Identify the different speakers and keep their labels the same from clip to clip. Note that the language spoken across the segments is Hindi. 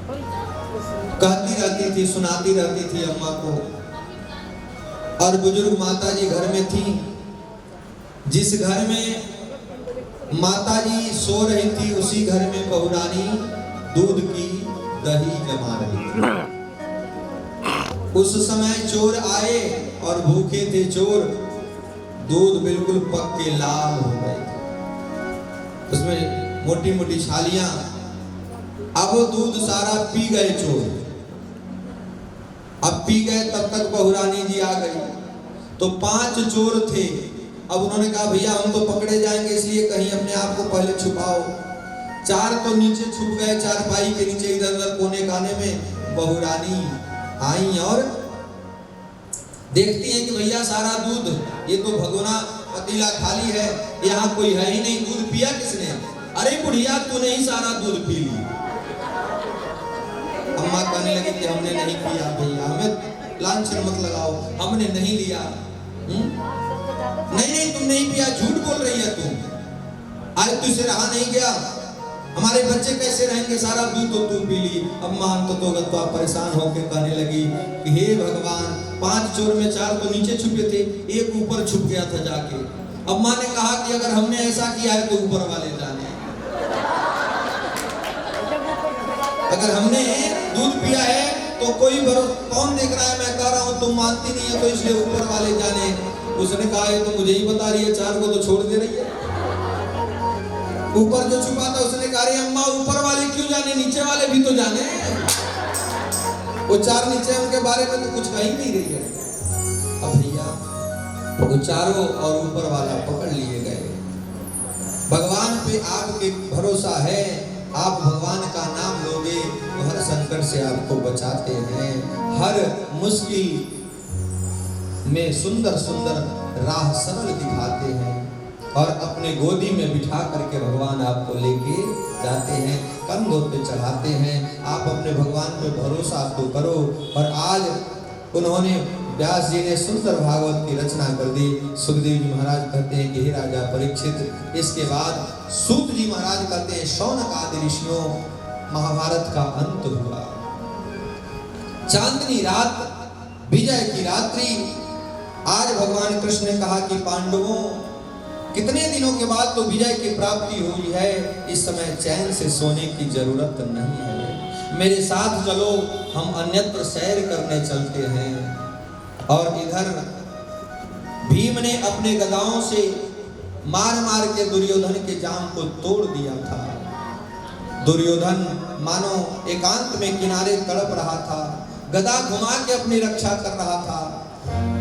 Speaker 1: कहती रहती थी, सुनाती रहती थी अम्मा को। और बुजुर्ग माता जी घर में थी। जिस घर में माता जी सो रही थी उसी घर में बहू रानी दूध की दही जमा रही थी। उस समय चोर आए और भूखे थे चोर, दूध बिल्कुल पक के लाल हो गए थे, उसमें मोटी मोटी छालियां। अब वो दूध सारा पी गए चोर। अब पी गए तब तक बहू रानी जी आ गई। तो 5 चोर थे। अब उन्होंने कहा भैया हम तो पकड़े जाएंगे, इसलिए कहीं अपने आप को पहले छुपाओ। 4 तो नीचे छुप गए, चारपाई के नीचे इधर उधर कोने खाने में। बहू रानी आई और देखती हैं कि भैया सारा दूध, ये तो भगोना पतीला खाली है, यहाँ कोई है ही नहीं। दूध पिया किसने? अरे बुढ़िया तूने ही सारा दूध पी ली। अम्मा कहने लगी कि हमने नहीं पिया भैया, हमें लांछन मत लगाओ, हमने नहीं लिया। नहीं तुम नहीं पिया, झूठ बोल रही है तुम। आज तुझसे रहा नहीं गया, हमारे बच्चे कैसे रहेंगे, सारा दूध तो तू पी ली। अम्मा तो परेशान होकर कहने लगी कि हे भगवान, 5 चोर में 4 तो नीचे छुपे थे, एक ऊपर छुप गया था जाके। अम्मा ने कहा कि अगर हमने ऐसा किया है तो ऊपर वाले जाने। अगर हमने दूध पिया है तो कोई कौन देख रहा है, मैं कह रहा हूँ तुम मानती नहीं है तो इसलिए ऊपर वाले जाने। उसने कहा ये तो मुझे ही बता रही है, 4 को तो छोड़ दे रही है। ऊपर जो छुपा था उसने कहा अरे अम्मा ऊपर वाले क्यों जाने, नीचे वाले भी तो जाने। वो 4 नीचे उनके बारे में तो कुछ कह ही नहीं रही है। अब भैया वो चारों और ऊपर वाला पकड़ लिए गए। भगवान पे आपके भरोसा है, आप भगवान का नाम लोगे तो हर संकट से आपको बचाते हैं। हर मुश्किल में सुंदर सुंदर राह सरल दिखाते हैं और अपने गोदी में बिठा करके भगवान आपको लेके जाते हैं, कंधों पे चढ़ाते हैं। आप अपने भगवान पे भरोसा तो करो। और आज उन्होंने व्यास जी ने सुंदर भागवत की रचना कर दी। सुखदेव जी महाराज कहते हैं कि हे राजा परीक्षित, इसके बाद सूत जी महाराज कहते हैं शौनक आदि ऋषियों, महाभारत का अंत हुआ। चांदनी रात, विजय की रात्रि। आज भगवान कृष्ण ने कहा कि पांडवों, कितने दिनों के बाद तो विजय की प्राप्ति हुई है, इस समय चैन से सोने की जरूरत नहीं है। मेरे साथ चलो, हम अन्यत्र सैर करने चलते हैं। और इधर भीम ने अपने गदाओं से मार मार के दुर्योधन के जाम को तोड़ दिया था। दुर्योधन मानो एकांत में किनारे तड़प रहा था, गदा घुमा के अपनी रक्षा कर रहा था।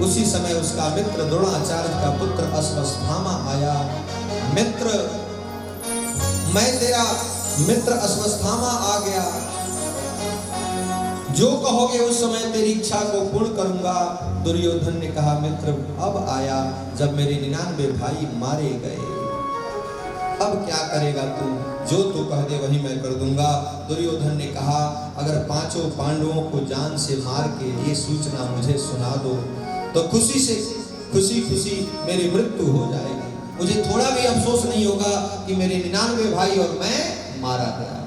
Speaker 1: उसी समय उसका मित्र द्रोणाचार्य का पुत्र अश्वत्थामा आया। मित्र, मैं तेरा मित्र अश्वत्थामा आ गया, जो कहोगे उस समय तेरी इच्छा को पूर्ण करूंगा। दुर्योधन ने कहा मित्र अब आया जब मेरे 99 भाई मारे गए, अब क्या करेगा तू, जो तू कह दे वही मैं कर दूंगा। दुर्योधन ने कहा अगर 5 पांडवों को जान से मार के ये सूचना मुझे सुना दो तो खुशी खुशी मेरी मृत्यु हो जाएगी, मुझे थोड़ा भी अफसोस नहीं होगा कि मेरे 99 भाई और मैं मारा गया।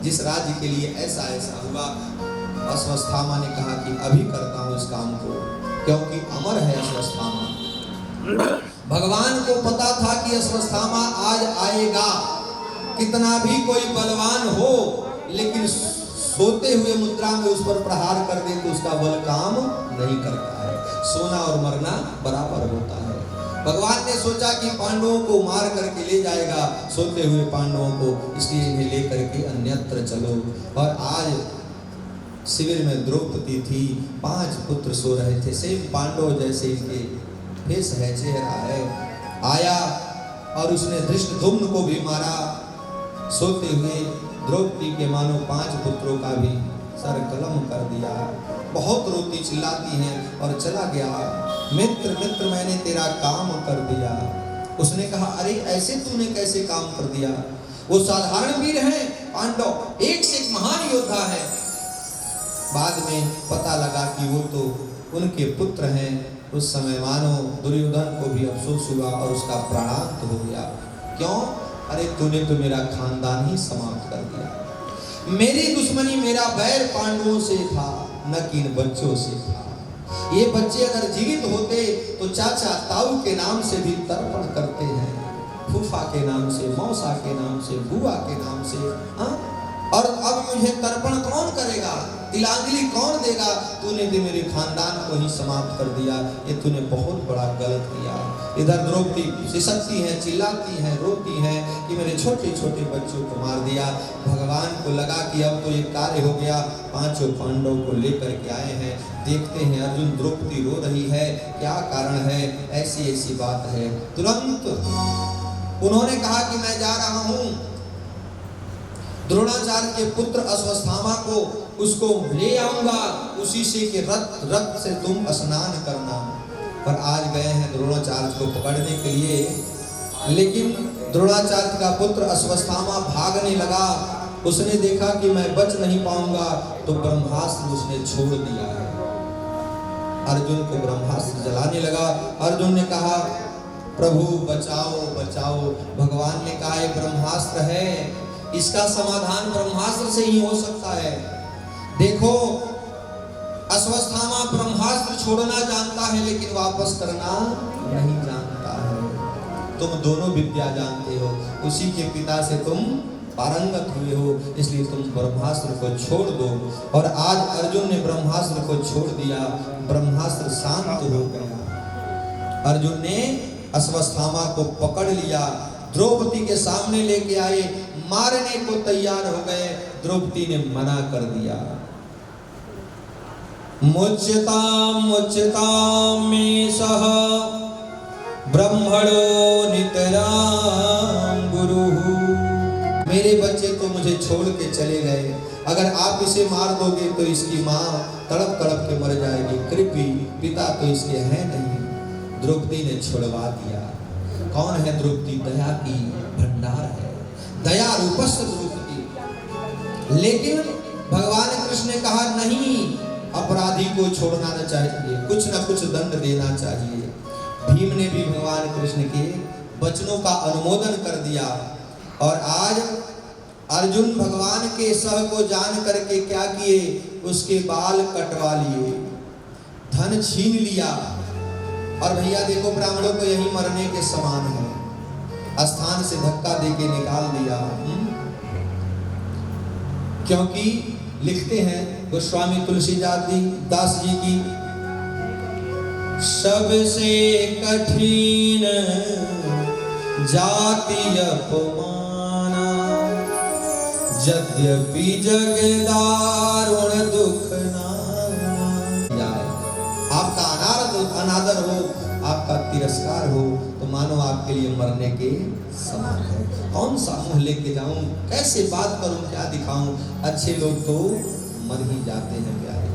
Speaker 1: जिस राज्य के लिए ऐसा ऐसा हुआ। अश्वत्थामा ने कहा कि अभी करता हूँ इस काम को, क्योंकि अमर है अश्वत्थामा। भगवान को पता था कि अश्वत्थामा आज आएगा, कितना भी कोई बलवान हो लेकिन सोते हुए मुद्रा में उस पर प्रहार कर दे तो उसका बल काम नहीं करता है। सोना और मरना बराबर होता है। भगवान ने सोचा कि पांडवों को मार करके ले जाएगा, सोते हुए पांडवों को, इसलिए इन्हें लेकर के अन्यत्र चलो। और आज शिविर में द्रौपदी थी, 5 पुत्र सो रहे थे, सेम पांडव जैसे इनके फेस है, चेहरा है। आया और उसने धृष्टद्युम्न को भी मारा। सोते हुए द्रौपदी के मानो 5 पुत्रों का भी सर कलम कर दिया। बहुत रोती चिल्लाती हैं और चला गया। मित्र मित्र मैंने तेरा काम कर दिया। उसने कहा अरे ऐसे तूने कैसे काम कर दिया, वो साधारण वीर हैं पांडव, एक से एक महान योद्धा है। बाद में पता लगा कि वो तो उनके पुत्र हैं। उस समय मानो दुर्योधन को भी अफसोस हुआ और उसका प्राणांत हो गया। क्यों? अरे तूने तो मेरा खानदान ही समाप्त कर दिया। मेरी दुश्मनी, मेरा बैर पांडवों से था, न कि इन बच्चों से था। ये बच्चे अगर जीवित होते तो चाचा ताऊ के नाम से भी तर्पण करते हैं, फूफा के नाम से, मौसा के नाम से, बुआ के नाम से। हाँ, और अब मुझे तर्पण कौन करेगा, तिलांजलि कौन देगा? तूने तो मेरे खानदान को ही समाप्त कर दिया, ये तूने बहुत बड़ा गलत किया। इधर द्रौपदी सिसकती है, चिल्लाती है, रोती है कि मेरे छोटे छोटे बच्चों को मार दिया। भगवान को लगा कि अब तो ये कार्य हो गया, पांचों पांडवों को लेकर के आए हैं। देखते हैं अर्जुन, द्रौपदी रो रही है, क्या कारण है? ऐसी ऐसी बात है। तुरंत उन्होंने कहा कि मैं जा रहा हूं द्रोणाचार्य के पुत्र अश्वत्थामा को, उसको ले आऊंगा, उसी से के रक्त से तुम स्नान करना। पर आज गए हैं द्रोणाचार्य को पकड़ने के लिए, लेकिन द्रोणाचार्य का पुत्र अश्वत्थामा भागने लगा। उसने देखा कि मैं बच नहीं पाऊंगा, तो ब्रह्मास्त्र उसने छोड़ दिया है। अर्जुन को ब्रह्मास्त्र जलाने लगा। अर्जुन ने कहा प्रभु बचाओ बचाओ। भगवान ने कहा ये ब्रह्मास्त्र है, इसका समाधान ब्रह्मास्त्र से ही हो सकता है। देखो अश्वत्थामा ब्रह्मास्त्र छोड़ना जानता है, लेकिन वापस करना नहीं जानता है। तुम दोनों विद्या जानते हो, उसी के पिता से तुम पारंगत हुए हो, इसलिए तुम ब्रह्मास्त्र को छोड़ दो। और आज अर्जुन ने ब्रह्मास्त्र को छोड़ दिया, ब्रह्मास्त्र शांत हो गया। अर्जुन ने अश्वत्थामा को पकड़ लिया, द्रौपदी के सामने लेके आए, मारने को तैयार हो गए। द्रौपदी ने मना कर दिया। मुच्यताम मुच्यताम में सह ब्रह्मणो नितराम गुरु। मेरे बच्चे तो मुझे छोड़ के चले गए, अगर आप इसे मार दोगे तो इसकी माँ तड़प तड़प के मर जाएगी, कृपी पिता तो इसके है नहीं। द्रौपदी ने छुड़वा दिया। कौन है द्रौपदी? दया की भंडार है, दया रूपस्थ द्रौपदी। लेकिन भगवान कृष्ण ने कहा नहीं, अपराधी को छोड़ना न चाहिए, कुछ न कुछ दंड देना चाहिए। भीम ने भी भगवान कृष्ण के वचनों का अनुमोदन कर दिया। और आज अर्जुन भगवान के सह को जान करके क्या किए? उसके बाल कटवा लिए, धन छीन लिया। और भैया देखो, ब्राह्मणों को यही मरने के समान है, स्थान से धक्का देके निकाल दिया। क्योंकि लिखते हैं गोस्वामी तुलसीदास जी की, सबसे कठिन जाति अपमाना, यद्यपि जग दारुण दुख नाना। आपका अनादर हो, आपका तिरस्कार हो, तो मानो आपके लिए मरने के समान है। कौन सा मुंह लेके जाऊं, कैसे बात करूं, क्या दिखाऊं? अच्छे लोग तो मर ही जाते हैं प्यारे।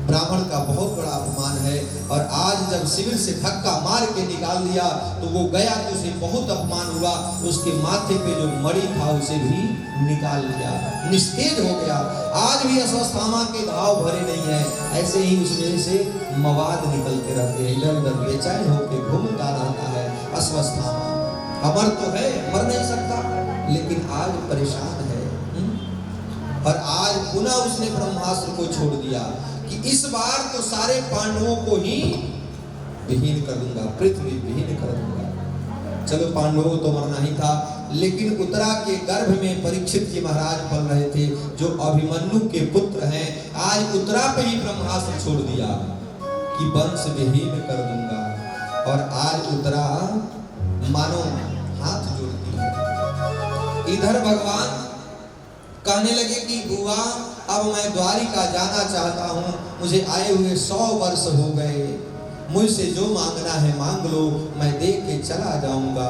Speaker 1: ब्राह्मण का बहुत बड़ा अपमान है। और आज जब शिविर से धक्का मार के निकाल दिया तो वो गया तो उसे बहुत अपमान हुआ। उसके माथे पे जो मणि था उसे भी निकाल लिया, निस्तेज हो गया। आज भी अश्वत्थामा के घाव भरे नहीं है, ऐसे ही उसमें से मवाद निकलते रहते हैं, इधर उधर बेचैन होकर घूमता रहता है। अश्वत्थामा अमर तो है, मर नहीं सकता, लेकिन आज परेशान है। और आज पुनः उसने ब्रह्मास्त्र को छोड़ दिया कि इस बार तो सारे पांडवों को ही विहीन कर दूंगा, पृथ्वी विहीन कर दूंगा। चलो पांडवों तो मरना ही था, लेकिन उत्तरा के गर्भ में परीक्षित जी महाराज पल रहे थे, जो अभिमन्यु के पुत्र हैं। आज उत्तरा पे ही ब्रह्मास्त्र छोड़ दिया कि वंश विहीन कर दूंगा। और आज उत्तरा मानो हाथ जोड़ती है। इधर भगवान कहने लगे कि बुआ अब मैं द्वारिका जाना चाहता हूँ, मुझे आए हुए 100 वर्ष हो गए, मुझसे जो मांगना है मांग लो, मैं दे के चला जाऊंगा।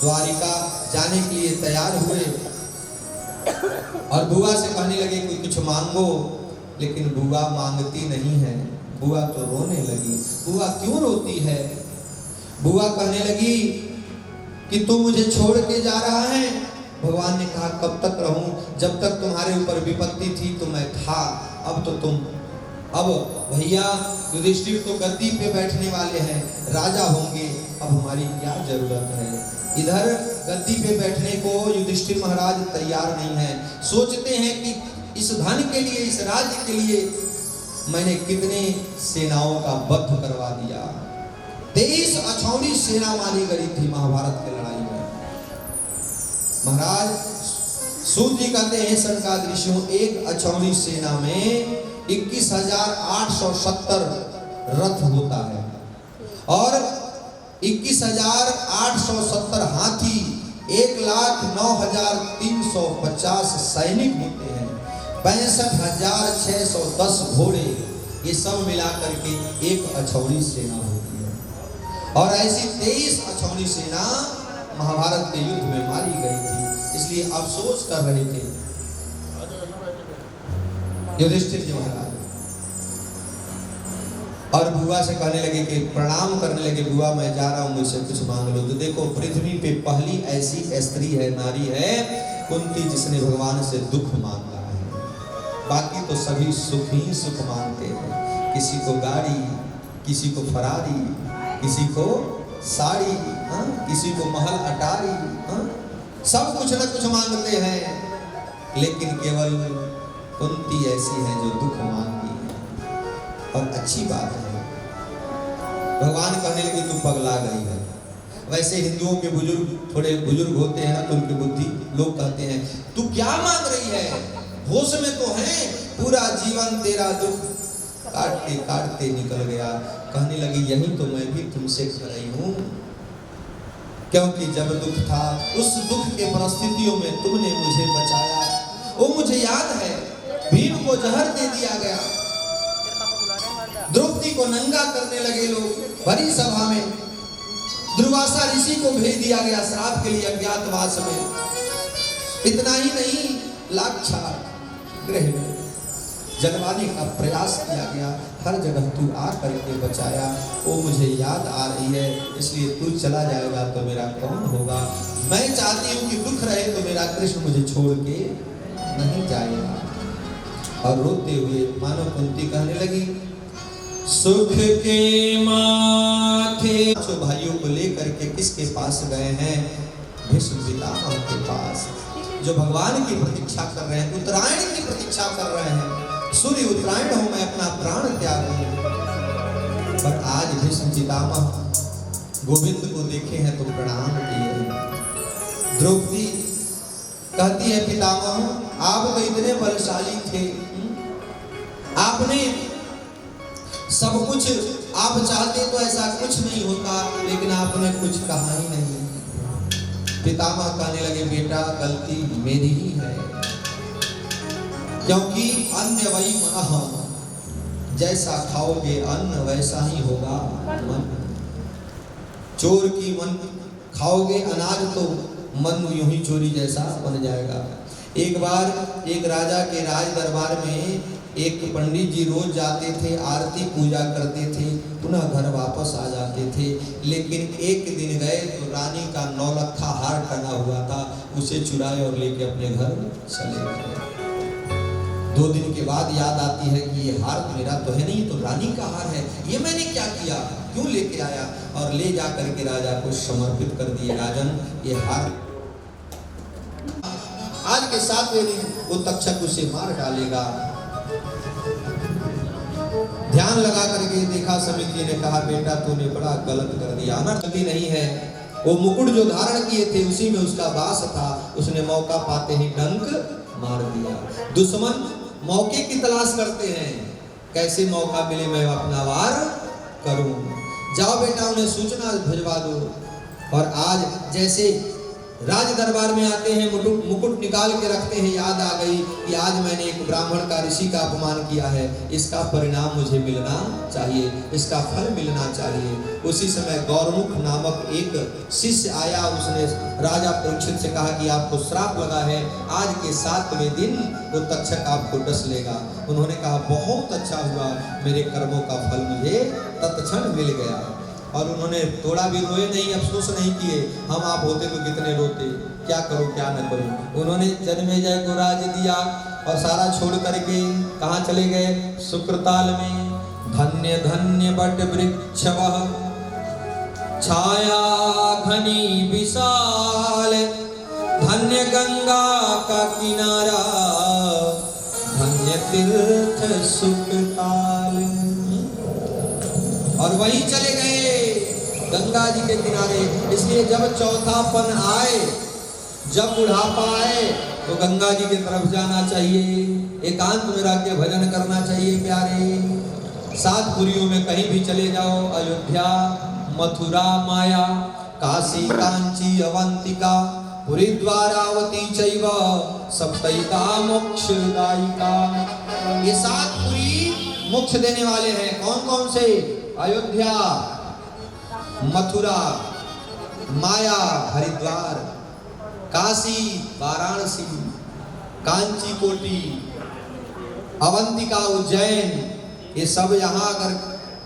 Speaker 1: द्वारिका जाने के लिए तैयार हुए और बुआ से कहने लगे कोई कुछ मांगो, लेकिन बुआ मांगती नहीं है। बुआ तो रोने लगी। बुआ क्यों रोती है? बुआ कहने लगी कि तू मुझे छोड़ के जा रहा है। भगवान ने कहा कब तक रहूं? जब तक तुम्हारे ऊपर विपत्ति थी तो मैं था, अब तो तुम, अब भैया युधिष्ठिर तो गद्दी पे बैठने वाले हैं, राजा होंगे, अब हमारी क्या जरूरत है? इधर गद्दी पे बैठने को युधिष्ठिर महाराज तैयार नहीं है। सोचते हैं कि इस धन के लिए, इस राज्य के लिए मैंने कितने सेनाओं का वध करवा दिया। 23 अछौनी सेना मानी गई थी महाभारत की लड़ाई में। महाराज सूत जी कहते हैं सनकादिक, एक अछौनी सेना में 21,870 रथ होता है और 21,870 हाथी, 1,09,350 सैनिक होते हैं, 65,610 घोड़े, ये सब मिलाकर के एक अछौनी सेना होती है। और ऐसी 23 अछौनी सेना महाभारत के युद्ध में मारी गई थी। इसलिए अफसोस कर रहे थे युधिष्ठिर जी महाराज और बुआ से कहने लगे कि प्रणाम करने लगे, बुआ मैं जा रहा हूं, मुझसे कुछ मांग लो। तो देखो पृथ्वी पे पहली ऐसी स्त्री है, नारी है कुंती, जिसने भगवान से दुख मांगा है। बाकी तो सभी सुख ही सुख मांगते हैं, किसी को गाड़ी, किसी को फरारी, किसी को साड़ी, किसी को महल अटारी, सब कुछ न कुछ मांगते हैं, लेकिन केवल कुंती ऐसी है जो दुख मांगती है। और अच्छी बात है, भगवान कहने लगे तू पगला गई है। वैसे हिंदुओं के बुजुर्ग थोड़े बुजुर्ग होते हैं ना, तो उनकी बुद्धि लोग कहते हैं तू क्या मांग रही है, होश में तो है, पूरा जीवन तेरा दुख काटते काटते निकल गया। कहने लगी यही तो मैं भी तुमसे कह रही हूं, क्योंकि जब दुख था उस दुख के परिस्थितियों में तुमने मुझे बचाया। वो मुझे याद है, भीम को जहर दे दिया गया, द्रौपदी को नंगा करने लगे लोग बड़ी सभा में, दुर्वासा ऋषि को भेज दिया गया श्राप के लिए अज्ञातवास में। इतना ही नहीं, लाक्षार गृह में जलवाने का प्रयास किया गया, हर जगह तू आ करके बचाया। वो मुझे याद आ रही है, इसलिए तू चला जाएगा तो मेरा कौन होगा। मैं चाहती हूँ कि दुख रहे तो मेरा कृष्ण मुझे छोड़ के नहीं जाएगा। और रोते हुए मानो कुंती कहने लगी सुख के माथे, जो भाइयों को लेकर के किसके पास गए हैं, भीष्म पितामह के पास, जो भगवान की प्रतीक्षा कर रहे हैं, उत्तरायण की प्रतीक्षा कर रहे हैं। सूर्य उत्तरायण हो, मैं अपना प्राण त्यागूं। पर आज भीष्म पितामह गोविंद को देखे हैं तो प्रणाम किए। द्रौपदी कहती है पितामह आप तो इतने बलशाली थे, आपने सब कुछ आप चाहते तो ऐसा कुछ नहीं होता, लेकिन आपने कुछ कहा ही नहीं। पितामह कहने लगे बेटा गलती मेरी ही है, क्योंकि अन्न वही मनः, जैसा खाओगे अन्न वैसा ही होगा मन। चोर की मन खाओगे अनाज तो मन यूं ही चोरी जैसा बन जाएगा। एक बार एक राजा के राज दरबार में एक पंडित जी रोज जाते थे, आरती पूजा करते थे, पुनः घर वापस आ जाते थे। लेकिन एक दिन गए तो रानी का 9 लखा हार टंगा हुआ था, उसे चुराए और लेके अपने घर चले गए। 2 दिन के बाद याद आती है कि ये हार मेरा तो है नहीं, तो रानी का हार है, ये मैंने क्या किया, क्यों लेके आया, और ले जा करके राजा को समर्पित कर दिए। राजन ये हार, आज के 7वें दिन वो तक्षक उसे मार डालेगा। ध्यान लगा करके देखा, समित जी ने कहा बेटा तूने बड़ा गलत कर दिया, गलती नहीं है। वो मुकुट जो धारण किए थे उसी में उसका वास था, उसने मौका पाते ही डंक मार दिया। दुश्मन मौके की तलाश करते हैं, कैसे मौका मिले मैं अपना वार करूं। जाओ बेटा उन्हें सूचना भिजवा दो। और आज जैसे राज दरबार में आते हैं, मुकुट निकाल के रखते हैं, याद आ गई कि आज मैंने एक ब्राह्मण का, ऋषि का अपमान किया है, इसका परिणाम मुझे मिलना चाहिए, इसका फल मिलना चाहिए। उसी समय गौरमुख नामक एक शिष्य आया, उसने राजा परीक्षित से कहा कि आपको श्राप लगा है, आज के 7वें दिन वो तक्षक आपको डस लेगा। उन्होंने कहा बहुत अच्छा हुआ, मेरे कर्मों का फल मुझे तत्क्षण मिल गया। और उन्होंने थोड़ा भी रोए नहीं, अफसोस नहीं किए, हम आप होते तो कितने रोते, क्या करूं क्या न करूं। उन्होंने जन्मेजय को राज दिया और सारा छोड़ करके कहाँ चले गए, सुक्रताल में। धन्य धन्य बट वृक्ष छाया घनी विशाल, धन्य गंगा का किनारा, धन्य तीर्थ सुखताल। और वहीं चले गए गंगा जी के किनारे। इसलिए जब चौथापन आए, जब बुढ़ापा आए, तो गंगा जी की तरफ जाना चाहिए, एकांत में रह के भजन करना चाहिए प्यारे। 7 पुरियों में कहीं भी चले जाओ, अयोध्या, मथुरा, माया, काशी, कांची, अवंतिका, पुरी, द्वारावती चैव सप्तैका मोक्षदायिका। ये 7 पुरी मोक्ष देने वाले हैं। कौन कौन से? अयोध्या, मथुरा, माया, हरिद्वार, काशी, वाराणसी, कांची कोटि, अवंतिका, उज्जैन। ये सब यहाँ अगर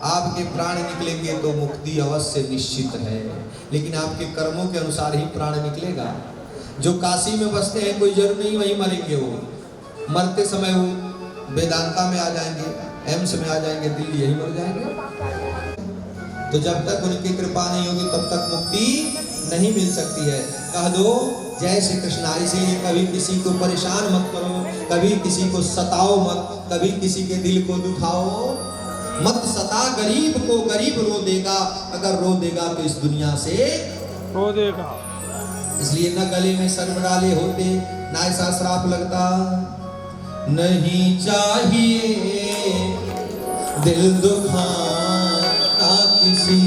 Speaker 1: आपके प्राण निकलेंगे तो मुक्ति अवश्य निश्चित है, लेकिन आपके कर्मों के अनुसार ही प्राण निकलेगा। जो काशी में बसते हैं कोई जरूर नहीं वहीं मरेंगे, वो मरते समय वो वेदांता में आ जाएंगे, एम्स में आ जाएंगे, दिल्ली यही मर जाएंगे। तो जब तक उनकी कृपा नहीं होगी तब तक मुक्ति नहीं मिल सकती है। कह दो जय श्री कृष्ण। इसीलिए कभी किसी को परेशान मत करो, कभी किसी को सताओ मत, कभी किसी के दिल को दुखाओ मत। सता गरीब को, गरीब रो देगा, अगर रो देगा तो इस दुनिया से रो देगा। इसलिए न गले में सर्प डाले होते, ना ऐसा श्राप लगता। नहीं चाहिए दिल दुखाना किसी,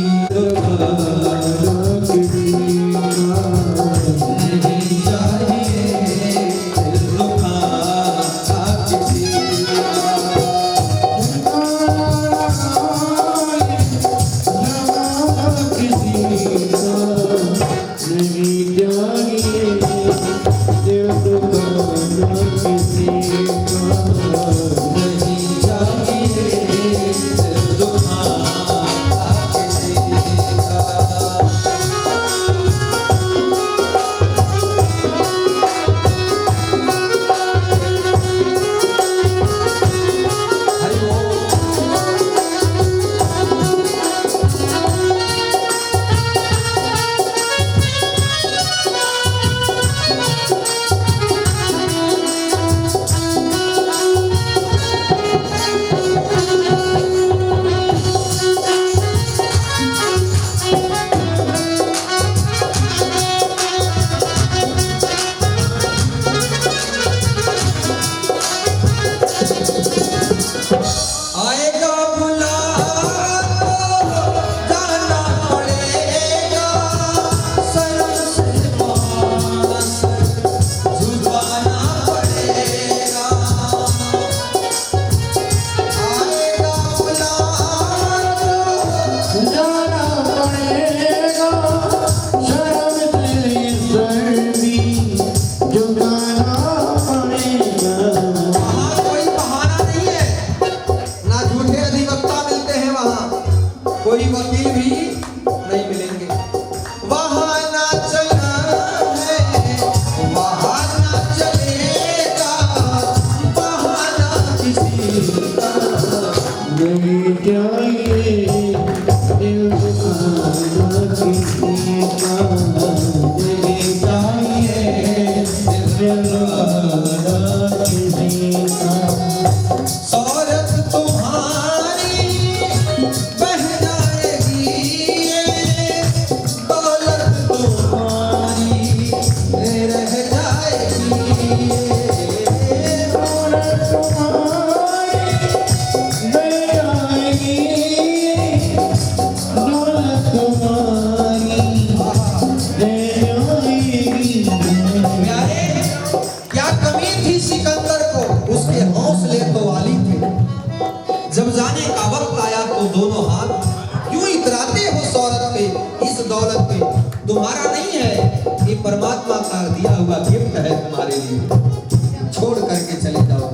Speaker 1: कोई वकील भी नहीं मिलेंगे। वहाँ ना चलना है, वहाँ ना चलेगा, वहाँ ना किसी का नहीं चाहिए दिल दुखाना किसी का, नहीं चाहिए दिल दुखाना किसी का। सौरभ तुम्हारी बह जाएगी, दौलत तुम्हारी रह जाएगी, दौलत तुम्हारी रह जाएगी, दौलत तुम्हारी रह जाएगी। प्यारे, क्या कमी थी सिकंदर को? उसके हौसले तो वाली थे। जब जाने का वक्त आया तो दोनों हाथ क्यों इतराते हो सौरभ पे, इस दौलत पे? तुम्हारा नहीं है, ये परमात्मा का दिया हुआ गिफ्ट है तुम्हारे लिए। छोड़ करके चले जाओ,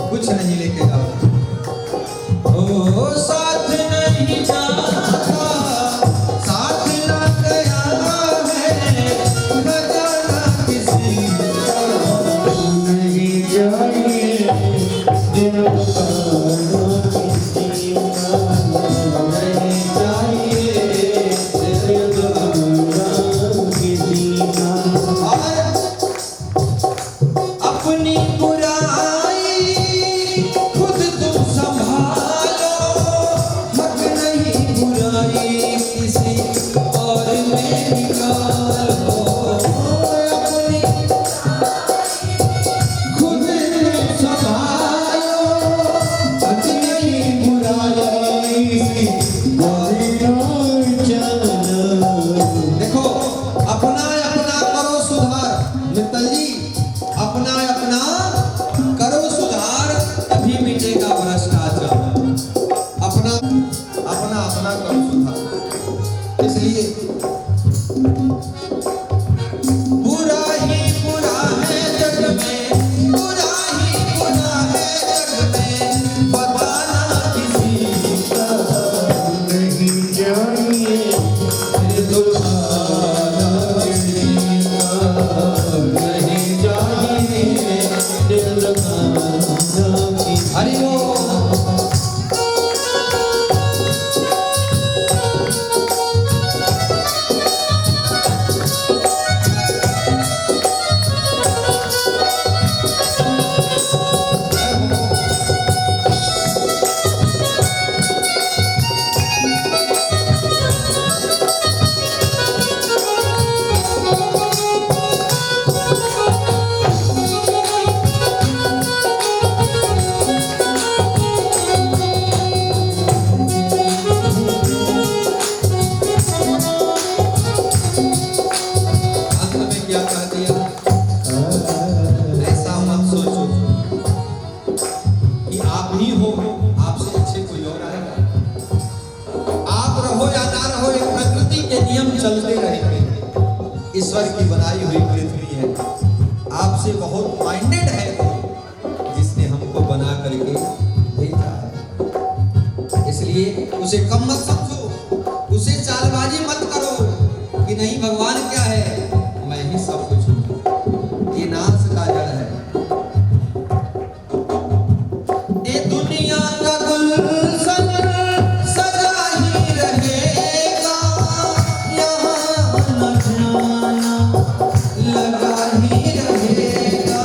Speaker 1: कुछ नहीं लेके जाओ। ओ साथ नहीं जाता, साथ ना गया है, न जाना किसी का नहीं चाहिए दिल का। ईश्वर की बनाई हुई पृथ्वी है। आपसे बहुत माइंडेड है वो, जिसने हमको बना करके भेजा है। इसलिए उसे कम मत समझो, उसे चालबाजी मत करो कि नहीं भगवान क्या है, मैं ही सब कुछ हूँ। ये नाश का जड़ है। ये दुनिया का गुलशन सजा ही रहेगा, यहाँ न जाना लगा ही रहेगा।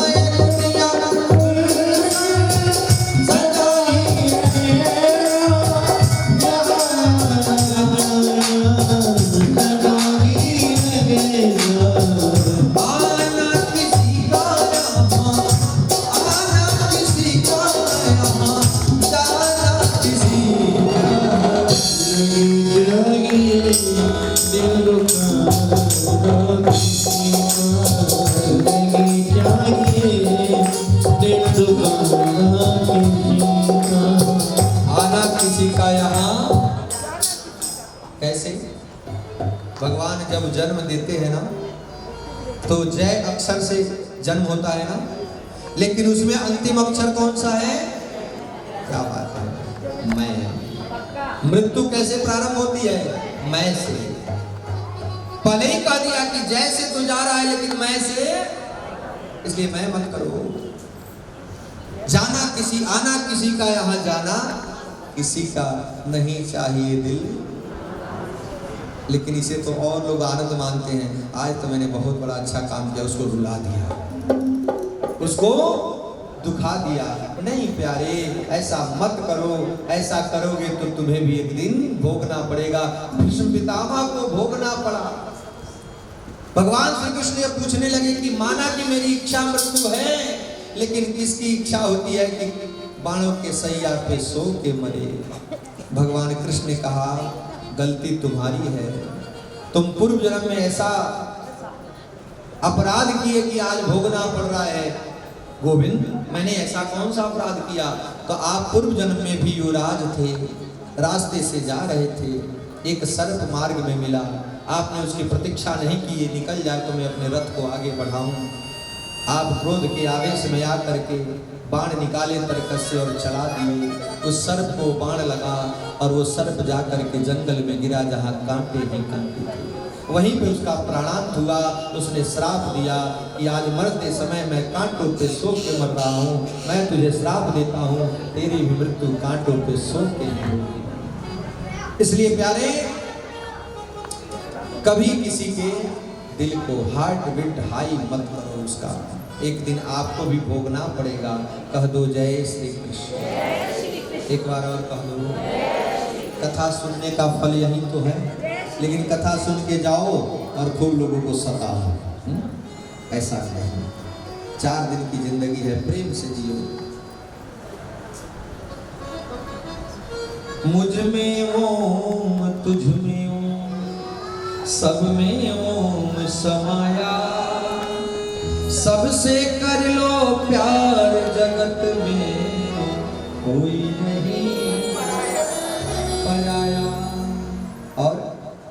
Speaker 1: ये दुनिया का गुलशन सजा ही रहेगा, लगा ही रहेगा। आना किसी का यहाँ, आना किसी का यहाँ, जाना किसी का। लगी दिल का किसी का, लगी जागे दिल का किसी का। आना किसी का यहाँ कैसे? भगवान जब जन्म देते हैं ना, तो जय अक्षर से जन्म होता है ना, लेकिन उसमें अंतिम अक्षर कौन सा है? क्या बात है, मैं। मृत्यु कैसे प्रारंभ होती है? मैं से। पहले ही कह दिया कि जय से तो जा रहा है, लेकिन मैं से, इसलिए मैं मत करो। जाना किसी, आना किसी का यहाँ, जाना किसी का नहीं चाहिए दिल। लेकिन इसे तो और लोग आनंद मानते हैं। आज तो मैंने बहुत बड़ा अच्छा काम किया, उसको रुला दिया, उसको दुखा दिया। नहीं प्यारे, ऐसा मत करो। ऐसा करोगे तो तुम्हें भी एक दिन भोगना पड़ेगा। भीष्म पितामह को भोगना पड़ा। भगवान श्री कृष्ण ये पूछने लगे कि माना कि मेरी इच्छा मृत्यु है, लेकिन किसकी इच्छा होती है कि बाणों के सैया पे सो के मरे? भगवान कृष्ण ने कहा गलती तुम्हारी है। तुम पूर्व जन्म में ऐसा अपराध किए कि आज भोगना पड़ रहा है। गोविंद, मैंने ऐसा कौन सा अपराध किया? तो आप पूर्व जन्म में भी युवराज थे, रास्ते से जा रहे थे, एक सर्प मार्ग में मिला, आपने उसकी प्रतीक्षा नहीं की, ये निकल जाए तो मैं अपने रथ को आगे बढ़ाऊं। आप क्रोध के आवेश में आ करके बाण निकाले तरकस से और चला दिए। उस सर्प को बाण लगा और वो सर्प जा करके जंगल में गिरा, जहाँ कांटे ही कांटे थे। वहीं पे उसका प्राणांत हुआ। उसने श्राप दिया कि आज मरते समय मैं कांटों पे सो के मर रहा हूँ, मैं तुझे श्राप देता हूँ, तेरी भी मृत्यु कांटों पे सो के ही होगी। इसलिए प्यारे, कभी किसी के दिल को हार्ट बीट हाई मत करो उसका। एक दिन आपको भी भोगना पड़ेगा। कह दो जय श्री कृष्ण। एक बार और कह दो। कथा सुनने का फल यही तो है। लेकिन कथा सुन के जाओ और खूब लोगों को सताओ, ऐसा नहीं। 4 दिन की जिंदगी है, प्रेम से जियो। मुझ में ओम, तुझ में ओम, सब में ओम समाया। सबसे कर लो प्यार, जगत में कोई नहीं पराया। और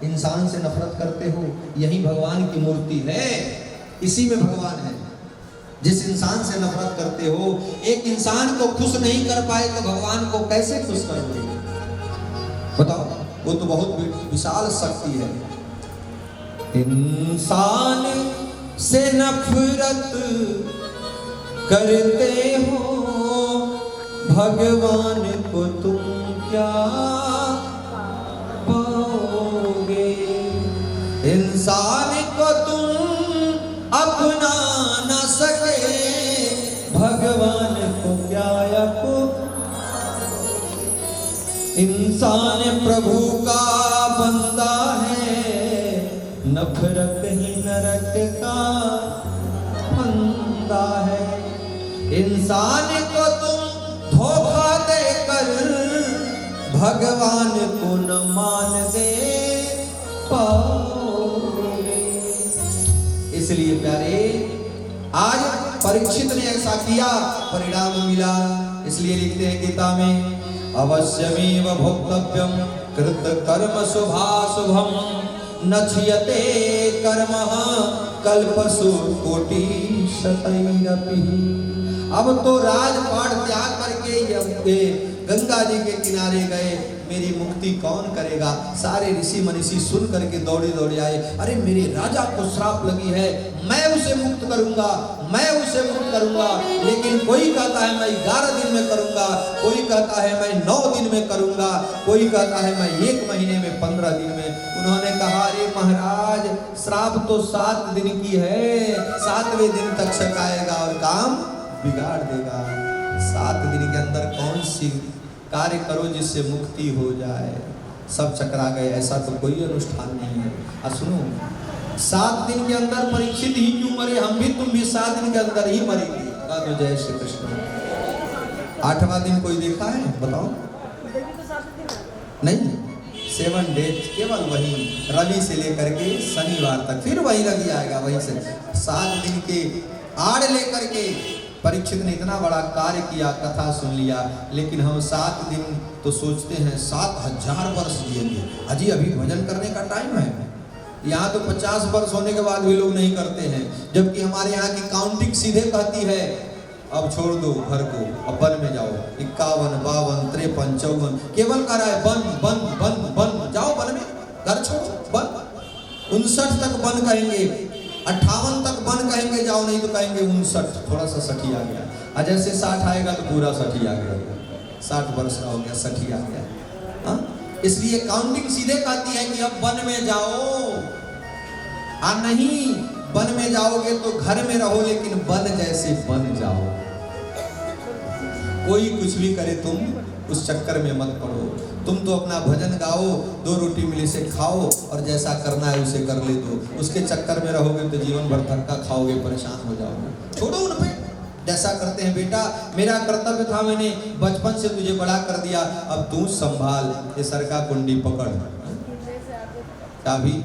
Speaker 1: इंसान से नफरत करते हो, यही भगवान की मूर्ति है, इसी में भगवान है। जिस इंसान से नफरत करते हो, एक इंसान को खुश नहीं कर पाए तो भगवान को कैसे खुश करोगे? बताओ, वो तो बहुत विशाल शक्ति है। इंसान से नफरत करते हो, भगवान को तुम क्या पाओगे? इंसान को तुम अपना न सके, भगवान को क्या इंसान प्रभु का बंदा है, नफरत ही नरक का फंदा है। इंसान को तुम धोखा देकर भगवान को न मान दे पाओगे। इसलिए प्यारे, आज परीक्षित ने ऐसा किया, परिणाम मिला। इसलिए लिखते हैं गीता में, अवश्यमेव भोक्तव्यम कृत कर्म शुभाशुभम नक्षयते कर्मः कल्पसु कोटि शतैरपि। अब तो राजपाट त्याग करके गंगा जी के किनारे गए, मेरी मुक्ति कौन करेगा? सारे ऋषि मनीषी सुन करके दौड़े दौड़े आए, अरे मेरे राजा को श्राप लगी है, मैं उसे मुक्त करूंगा, मैं उसे मुक्त करूंगा। लेकिन कोई कहता है मैं 11 दिन में करूंगा, कोई कहता है मैं 9 दिन में करूंगा, कोई कहता है मैं 1 महीने में, 15 दिन में। उन्होंने कहा, अरे महाराज, श्राप तो 7 दिन की है, 7वें दिन तक सकाएगा और काम बिगाड़ देगा। 7 दिन के अंदर कौन सी कार्य करो जिससे मुक्ति हो जाए? सब चकरा गए, ऐसा तो कोई अनुष्ठान नहीं है। अब सुनो, 7 दिन के अंदर परीक्षित ही क्यों मरे? हम भी तुम भी 7 दिन के अंदर ही मरेंगे। कहा तो जय श्री कृष्ण। 8वां दिन कोई देखा है? बताओ। नहीं, 7 डेज, केवल वही रवि से लेकर के शनिवार तक, फिर वही रवि आएगा वहीं से। 7 दिन के आड़ लेकर के परीक्षित ने इतना बड़ा कार्य किया, कथा सुन लिया, लेकिन हम 7 दिन तो सोचते हैं 7000 वर्ष जिएंगे। अजी अभी भजन करने का टाइम है। यहाँ तो 50 वर्ष होने के बाद भी लोग नहीं करते हैं, जबकि हमारे यहाँ की काउंटिंग सीधे कहती है अब छोड़ दो घर को, अब वन में जाओ। 51, 52, 53, 54 केवल कह रहा है वन वन वन वन, जाओ वन में, घर छोड़ो वन। 59 तक वन कहेंगे, 58 तक वन कहेंगे जाओ, नहीं तो कहेंगे 59, थोड़ा सा 60 आ गया। और जैसे 60 आएगा तो पूरा 60 आ गया, 60 वर्ष का हो गया, 60 आ गया। हाँ, इसलिए काउंटिंग सीधे कहती है कि अब वन में जाओ। नहीं, वन में जाओगे तो घर में रहो, लेकिन वन जैसे बन जाओ। कोई कुछ भी करे, तुम उस चक्कर में मत पड़ो। तुम तो अपना भजन गाओ, 2 रोटी मिले से खाओ, और जैसा करना है उसे कर ले दो। उसके चक्कर में रहोगे तो जीवन भर धक्का खाओगे, परेशान हो जाओगे। छोड़ो उन पे, जैसा करते हैं। बेटा, मेरा कर्तव्य था, मैंने बचपन से तुझे बड़ा कर दिया, अब तू संभाल, ये सर का कुंडी पकड़, चाबी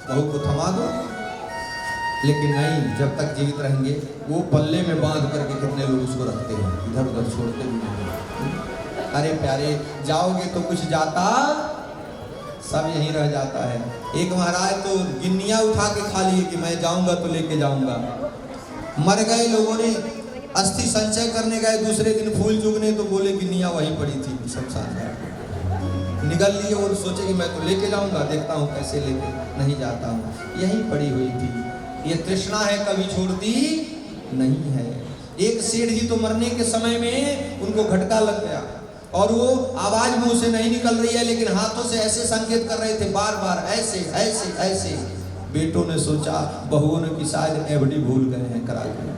Speaker 1: बहू को थमा दो। लेकिन नहीं, जब तक जीवित रहेंगे वो पल्ले में बांध करके कितने लोग उसको रखते हैं, इधर उधर छोड़ते भी नहीं। अरे प्यारे, जाओगे तो कुछ जाता, सब यहीं रह जाता है। एक महाराज तो गिन्नियां उठा के खा लिए कि मैं जाऊंगा तो लेके जाऊंगा। मर गए, लोगों ने अस्थि संचय करने गए, दूसरे दिन फूल चुगने तो बोले गिन्नियां वहीं पड़ी थी, सब साथ निगल लिए और सोचे कि मैं तो लेके जाऊंगा, देखता हूँ कैसे लेके नहीं जाता हूँ, यहीं पड़ी हुई थी। ये तृष्णा है, कभी छोड़ती नहीं है। एक सेठ जी तो मरने के समय में उनको झटका लग गया और वो आवाज मुंह से नहीं निकल रही है, लेकिन हाथों से ऐसे संकेत कर रहे थे, बार बार ऐसे ऐसे ऐसे। बेटों ने सोचा, बहुओं ने कि शायद एफडी भूल गए हैं करा के।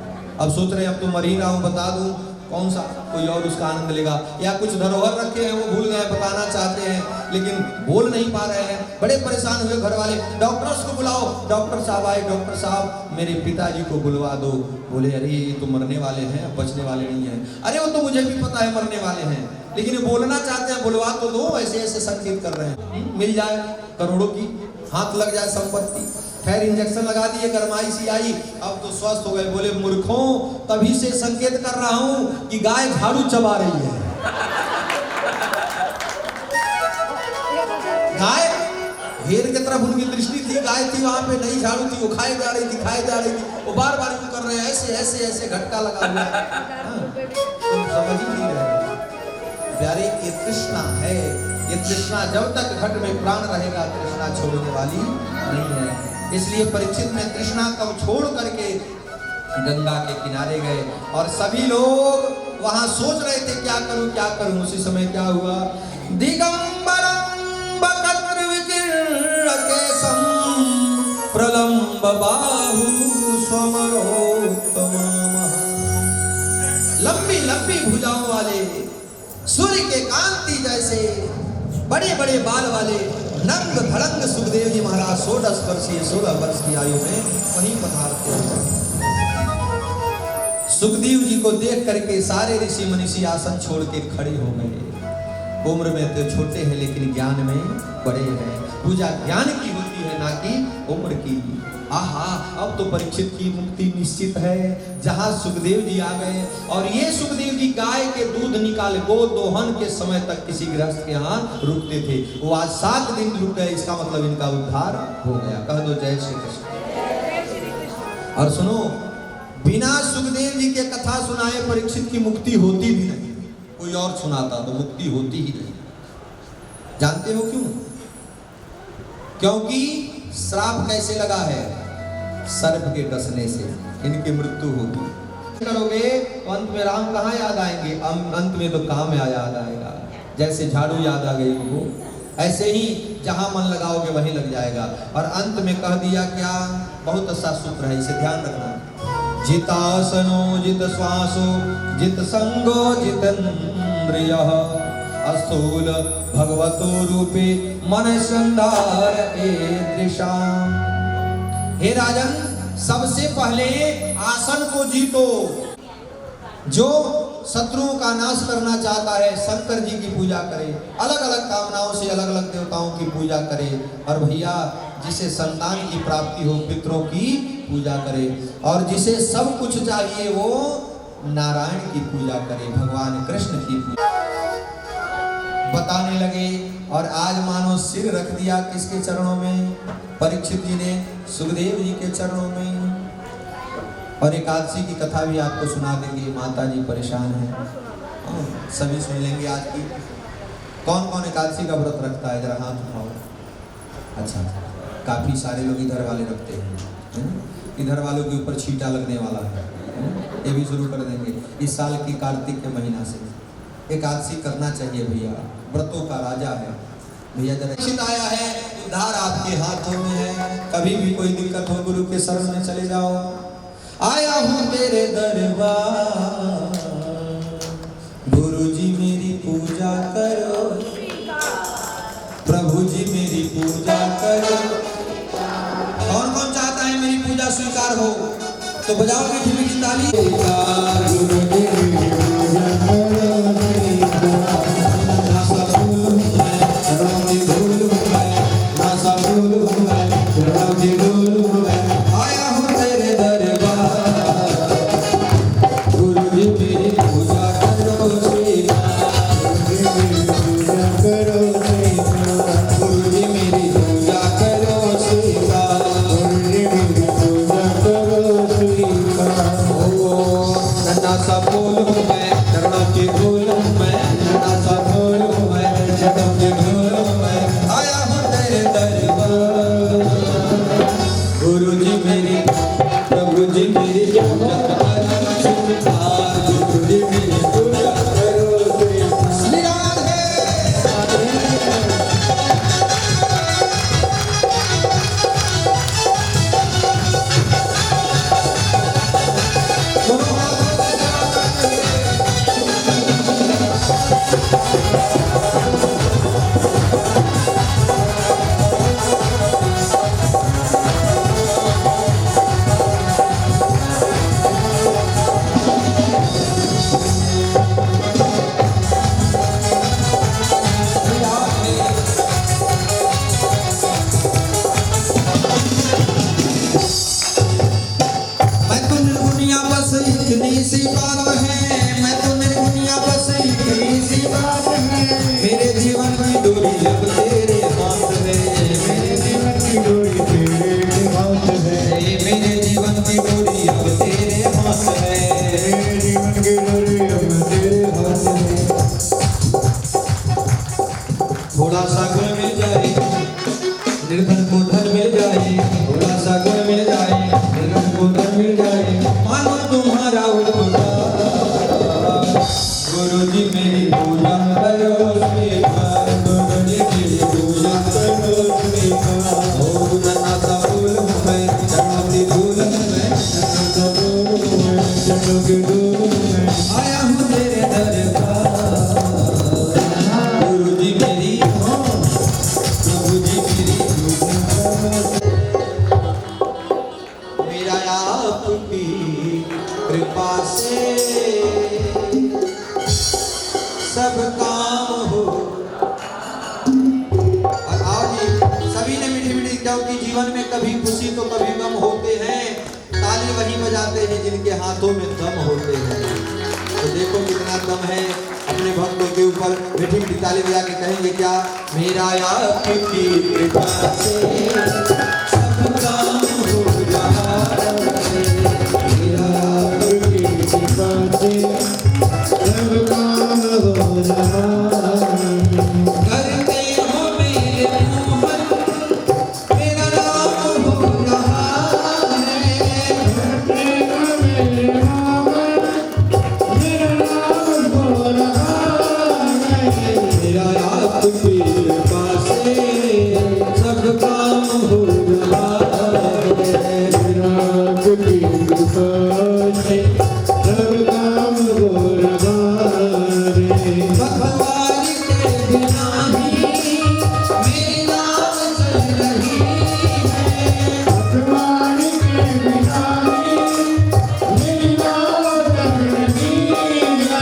Speaker 1: अब सोच रहे हैं अब तो मर ही रहा हूं, बता दूं कौन सा, कोई और उसका आनंद लेगा। या कुछ धरोहर रखे हैं वो भूल गए, बताना चाहते हैं लेकिन बोल नहीं पा रहे हैं। बड़े परेशान हुए घर वाले, डॉक्टर्स को बुलाओ। डॉक्टर साहब आए, डॉक्टर साहब मेरे पिताजी को बुलवा दो। बोले अरे ये तो मरने वाले हैं, बचने वाले नहीं हैं। अरे वो तो मुझे भी पता है मरने वाले हैं, लेकिन ये बोलना चाहते हैं, बुलवा तो दो। ऐसे ऐसे संकेत कर रहे हैं, मिल जाए करोड़ों की, हाथ लग जाए संपत्ति। खैर इंजेक्शन लगा दिए, गरमाइशी आई, अब तो स्वस्थ हो गए। बोले मूर्खों, तभी से संकेत कर रहा हूं कि गाय झाड़ू चबा रही है। गाय घेर की तरफ उनकी दृष्टि थी, गाय थी वहां पे, नहीं झाड़ू थी, वो खाए जा रही थी, खाए जा रही थी। वो बार बार क्यों कर रहे हैं, ऐसे ऐसे ऐसे झटका लगा हुआ है। तुम समझ ही नहीं रहे प्यारे, ये तृष्णा है। ये तृष्णा जब तक घट में प्राण रहेगा, तृष्णा छोड़ने वाली नहीं है। इसलिए परीक्षित ने तृष्णा को छोड़ करके गंगा के किनारे गए और सभी लोग वहां सोच रहे थे क्या करूं क्या करूं। उसी समय क्या हुआ, दिगंबरं बकत्र विकीर्ण केशं प्रलंब बाहु स्वमरोत्तमः। लंबी लंबी भुजाओं वाले, सूर्य के कांति जैसे बड़े बड़े बाल वाले नंग धड़ंग सुखदेव जी महाराज 16 वर्ष की आयु में वहीं पधारते हैं। सुखदेव जी को देख करके सारे ऋषि मनीषी आसन छोड़ के खड़े हो गए। उम्र में तो छोटे हैं लेकिन ज्ञान में बड़े हैं। पूजा ज्ञान की होती है, ना कि उम्र की। आहा, अब तो परीक्षित की मुक्ति निश्चित है। जहां सुखदेव जी आ गए और ये सुखदेव जी की गाय के दूध निकाले, गोदोहन के समय तक किसी गृहस्थ के यहाँ रुकते थे, वो आज 7 दिन रुक गए, इसका मतलब इनका उद्धार हो गया। कह दो जय श्री कृष्ण। और सुनो, बिना सुखदेव जी के कथा सुनाए परीक्षित की मुक्ति होती भी नहीं, कोई और सुनाता तो मुक्ति होती ही नहीं। जानते हो क्यों? क्योंकि श्राप कैसे लगा है? सर्प के डसने से इनकी मृत्यु होगी। करोगे तो अंत में राम कहाँ याद आएंगे? अंत में तो काम याद आएगा। जैसे झाड़ू याद आ गई वो, ऐसे ही जहां मन लगाओगे वहीं लग जाएगा। और अंत में कह दिया क्या? बहुत अच्छा सूत्र है, इसे ध्यान रखना। जितासनो जित श्वासो जित संगो जितेन्द्रियः अस्थूल भगवतो रूपे मन संधार ईदृशाम्। हे राजन, सबसे पहले आसन को जीतो। जो शत्रुओं का नाश करना चाहता है, शंकर जी की पूजा करे, अलग अलग कामनाओं से अलग अलग देवताओं की पूजा करे। और भैया, जिसे संतान की प्राप्ति हो, पितरों की पूजा करे। और जिसे सब कुछ चाहिए वो नारायण की पूजा करे, भगवान कृष्ण की पूजा बताने लगे। और आज मानो सिर रख दिया किसके चरणों में? परीक्षित जी ने सुखदेव जी के चरणों में। और एकादशी की कथा भी आपको सुना देंगे, माता जी परेशान हैं, सभी सुन लेंगे आज की। कौन कौन एकादशी का व्रत रखता है? जरा हाथ उठाओ। अच्छा, काफ़ी सारे लोग इधर वाले रखते हैं, इधर वालों के ऊपर छींटा लगने वाला है, ये भी शुरू कर देंगे इस साल की कार्तिक के महीना से। एकादशी करना चाहिए भैया, व्रतों का राजा है भैया। जरा आया है, उद्धार आपके हाथों में है। कभी भी कोई दिक्कत हो, गुरु के शरण में चले जाओ। आया हूँ तेरे दरबार, गुरु जी मेरी पूजा करो, प्रभु जी मेरी पूजा करो। कौन कौन चाहता है मेरी पूजा स्वीकार हो? तो बजाओ मीठी मीठी ताली। आया हूँ तेरे दरबार, गुरु जी मेरी पूजा करो, गुरु जी मेरी पूजा करो, नन्हा सा फूल हूँ मैं, चरणों के फूल हूँ मैं, नन्हा सा फूल हूँ मैं, चरणों के फूल हूँ मैं। आया हूँ तेरे दरबार, गुरु जी मेरी, प्रभु जी मेरी पूजा करो, गुरु जी मेरी पूजा करो। श्री राधे। इतनी सी बात है, मैं तो निर्गुनिया बस इतनी सी बात है। मेरे जीवन की डोरी अब तेरे हाथ है, मेरे जीवन की डोरी तेरे हाथ है, मेरे जीवन की डोरी अब तेरे हाथ है, मेरे जीवन की डोरी अब तेरे हाथ है। थोड़ा सा गुण मिल जाए, निर्धन को धन मिल जाए, थोड़ा सा गुण मिल जाए, निर्धन को धन मिल जाए, मानो तुम्हारा उपकार। गुरु जी मेरी पूजा करो, गुरु जी मेरी पूजा करो। ओ नन्हा सा फूल हूँ मैं, चरणों की धूल हूँ मैं, नन्हा सा फूल हूँ मैं, चरणों की धूल हूँ मैं। आया हूँ तेरे दरबार, गुरु जी मेरी, प्रभु जी मेरी पूजा करो। मेरा आपकी कृपा से सब काम हो। और आओ जी, सभी ने मीठी मीठी, क्योंकि जीवन में कभी खुशी तो कभी गम होते हैं। ताली वही बजाते हैं जिनके हाथों में दम होते हैं। तो देखो कितना पुरुषोत्तम है अपने भक्तों के ऊपर मीठी मीठी ताली बजा के कहेंगे क्या, मेरा आपकी कृपा से सब काम हो रहा है, मेरा आपकी कृपा से सब काम हो रहा है, करते हो मेरे मोहन मेरा नाम हो रहा है, करते हो मेरे मोहन मेरा नाम हो रहा है, मेरा आपकी कृपा से सब काम हो रहा है, मेरा आपकी कृपा से सब काम हो रहा है, भगवान के बिना ही मेरी नाव चल रही है, भगवान के बिना ही मेरी नाव चल रही है,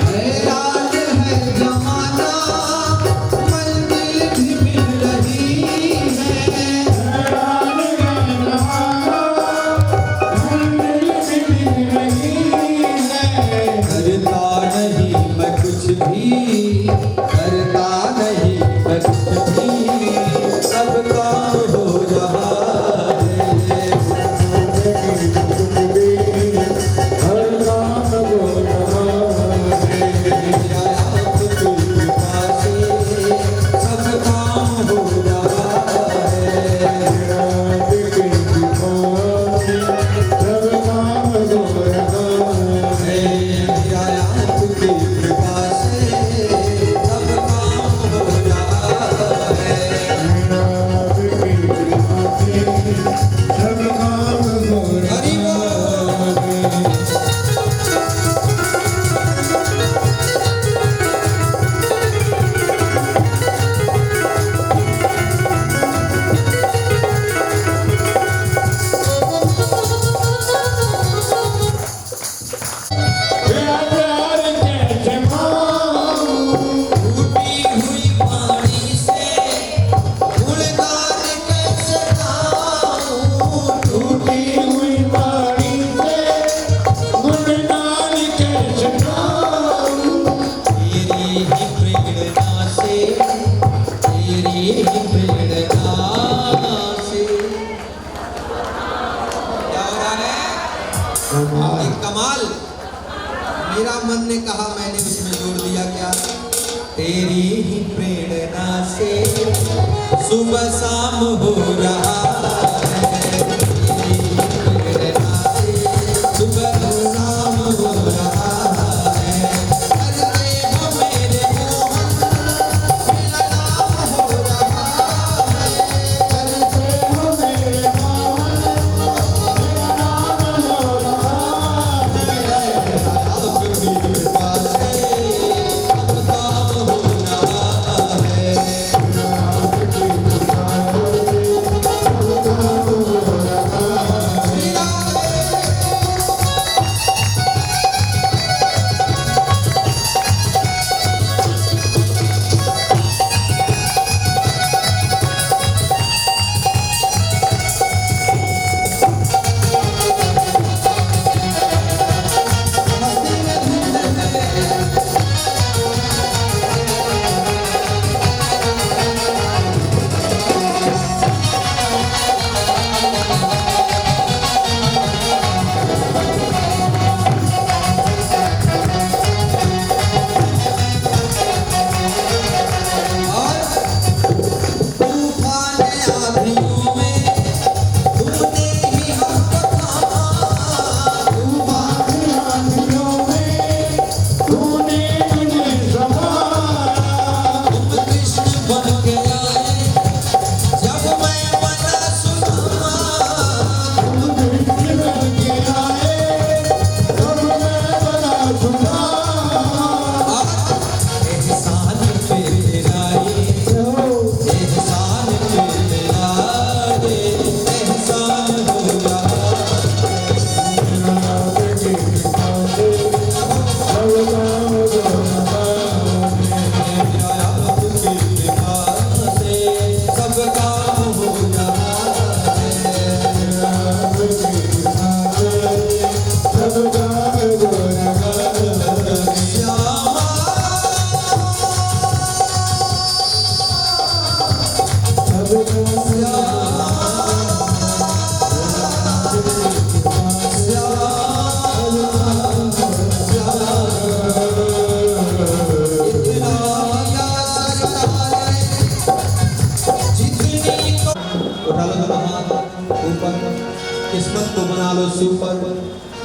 Speaker 1: हैरान है जमाना मंजिल भी मिल रही है, हैरान है जमाना मंजिल भी मिल रही है, करता नहीं मैं कुछ भी, करता नहीं मैं कुछ भी, सब काम हो रहा है, हर काम हो रहा है, मेरा आपकी कृपा से सब काम हो रहा है, मेरा आपकी कृपा से सब काम हो रहा है, मेरा आपकी कृपा से सब काम हो रहा है, मेरा आपकी कृपा से सब काम हो रहा है। टूटी हुई पानी से गुणगान कैसे गाऊं, टूटी हुई पानी से गुणगान कैसे गाऊं, तेरी ही प्रेरणा से, तेरी ही प्रेरणा से। क्या हो रहा है? एक कमाल। मेरा मन ने कहा, मैंने उसमें जोड़ दिया क्या, तेरी ही प्रेरणा से सुबह शाम हो रहा है, तेरी ही प्रेरणा से सुबह शाम हो रहा है, करते हो मेरे मोहन मेरा नाम हो रहा है, करते हो मेरे मोहन मेरा नाम हो रहा है, आपकी कृपा से सब काम हो रहा है, आपकी कृपा से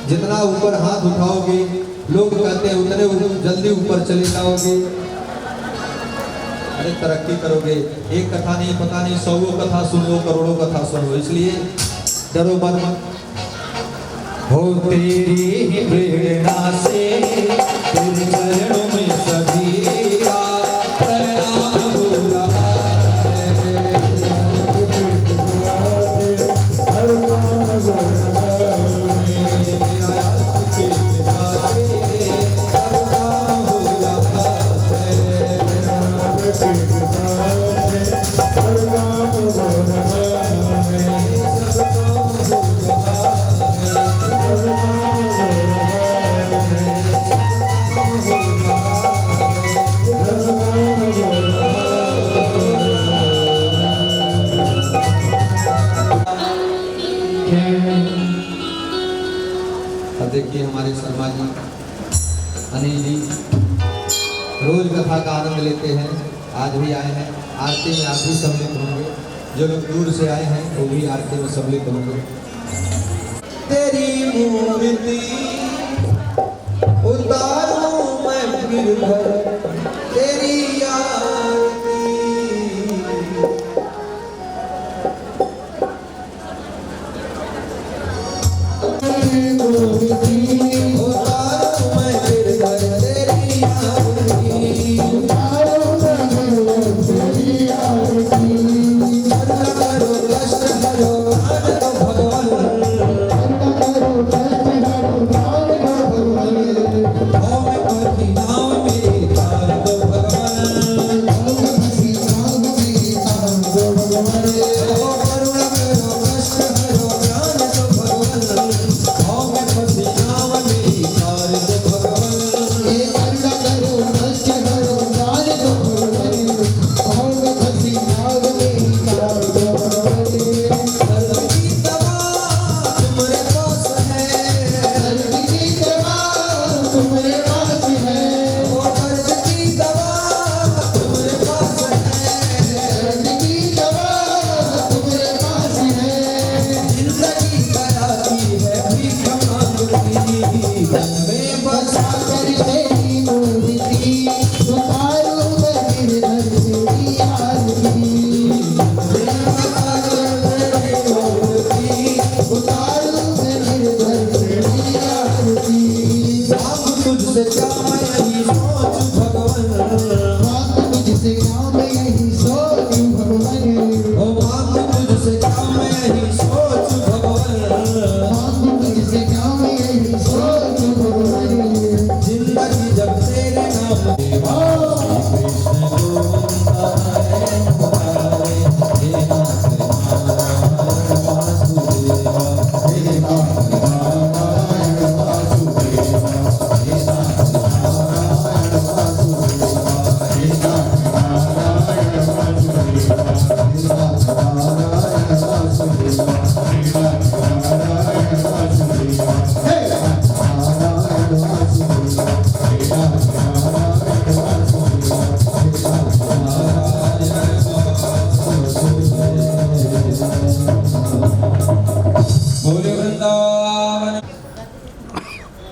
Speaker 1: जितना ऊपर हाथ उठाओगे लोग कहते हैं उतने जल्दी ऊपर चले जाओगे, अरे तरक्की करोगे। एक कथा नहीं, पता नहीं 100 कथा सुन लो, करोड़ों कथा सुन लो, इसलिए डरो मत। हो तेरी ही प्रेरणा से तेरे चरणों में सभी का प्रणाम हो रहा देखिए हमारे शर्मा जी, अनिल जी रोज कथा का आनंद लेते हैं, आज भी आए हैं। आरती में आप भी सम्मिलित होंगे, जो लोग दूर से आए हैं वो भी आरती में सम्मिलित होंगे। तेरी मूर्ति उतारूं मैं फिर भर, तेरी आरती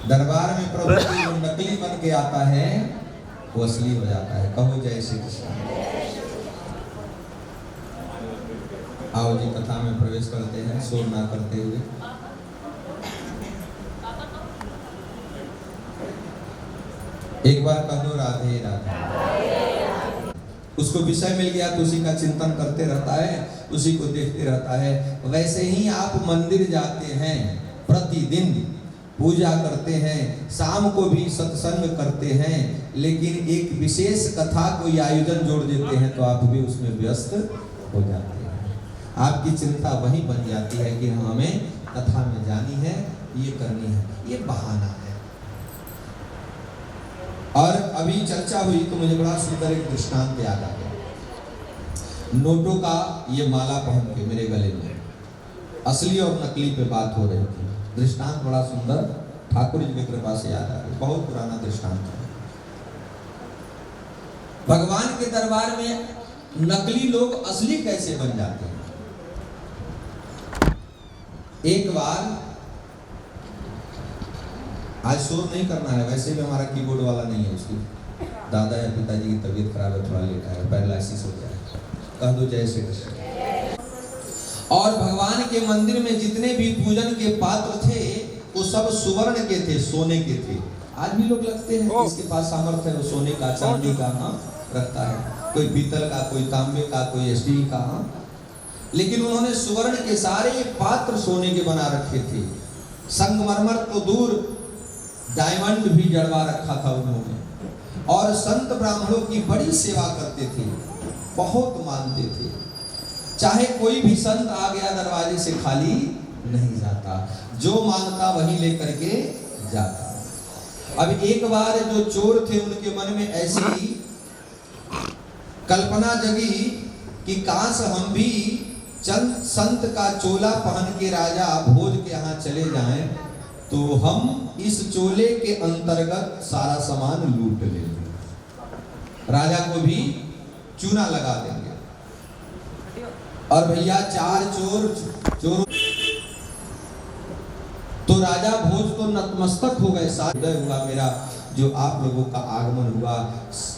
Speaker 1: दरबार में प्रभु की जो नकली बन के आता है वो असली हो जाता है। कहो जय श्री कृष्ण। आओ जी कथा में प्रवेश करते हैं शोर ना करते हुए। एक बार कह दो राधे राधे। उसको विषय मिल गया तो उसी का चिंतन करते रहता है, उसी को देखते रहता है। वैसे ही आप मंदिर जाते हैं, प्रतिदिन पूजा करते हैं, शाम को भी सत्संग करते हैं, लेकिन एक विशेष कथा कोई आयोजन जोड़ देते हैं तो आप भी उसमें व्यस्त हो जाते हैं। आपकी चिंता वही बन जाती है कि हमें कथा में जानी है, ये करनी है, ये बहाना है। और अभी चर्चा हुई तो मुझे बड़ा सुंदर एक दृष्टांत याद आ गया। नोटों का ये माला पहन के मेरे गले में असली और नकली पे बात हो रही थी। दृष्टांत बड़ा सुंदर ठाकुर जी की कृपा से याद आ गया, बहुत पुराना दृष्टांत है। भगवान के दरबार में नकली लोग असली कैसे बन जाते हैं। एक बार आज शोर नहीं करना है, वैसे भी हमारा कीबोर्ड वाला नहीं है, उसकी दादा या पिताजी की तबीयत खराब है, थोड़ा लेटा है, पैरालिसिस हो गया है, कह दो जय श्री कृष्ण। और भगवान के मंदिर में जितने भी पूजन के पात्र थे वो सब सुवर्ण के थे, सोने के थे। आज भी लोग लगते हैं जिसके पास सामर्थ्य है वो सोने का, चांदी का रखता है, कोई पीतल का, कोई तांबे का, कोई स्टील का। लेकिन उन्होंने सुवर्ण के सारे पात्र सोने के बना रखे थे। संगमरमर तो दूर, डायमंड भी जड़वा रखा था उन्होंने। और संत ब्राह्मणों की बड़ी सेवा करते थे, बहुत मानते थे। चाहे कोई भी संत आ गया दरवाजे से खाली नहीं जाता, जो मांगता वही लेकर के जाता। अब एक बार जो चोर थे उनके मन में ऐसी कल्पना जगी कि काश हम भी चंद संत का चोला पहन के राजा भोज के यहाँ चले जाएं, तो हम इस चोले के अंतर्गत सारा सामान लूट लेंगे, राजा को भी चूना लगा देंगे। और भैया चार चोर तो राजा भोज तो नतमस्तक हो गए। सादय हुआ मेरा जो आप लोगों का आगमन हुआ।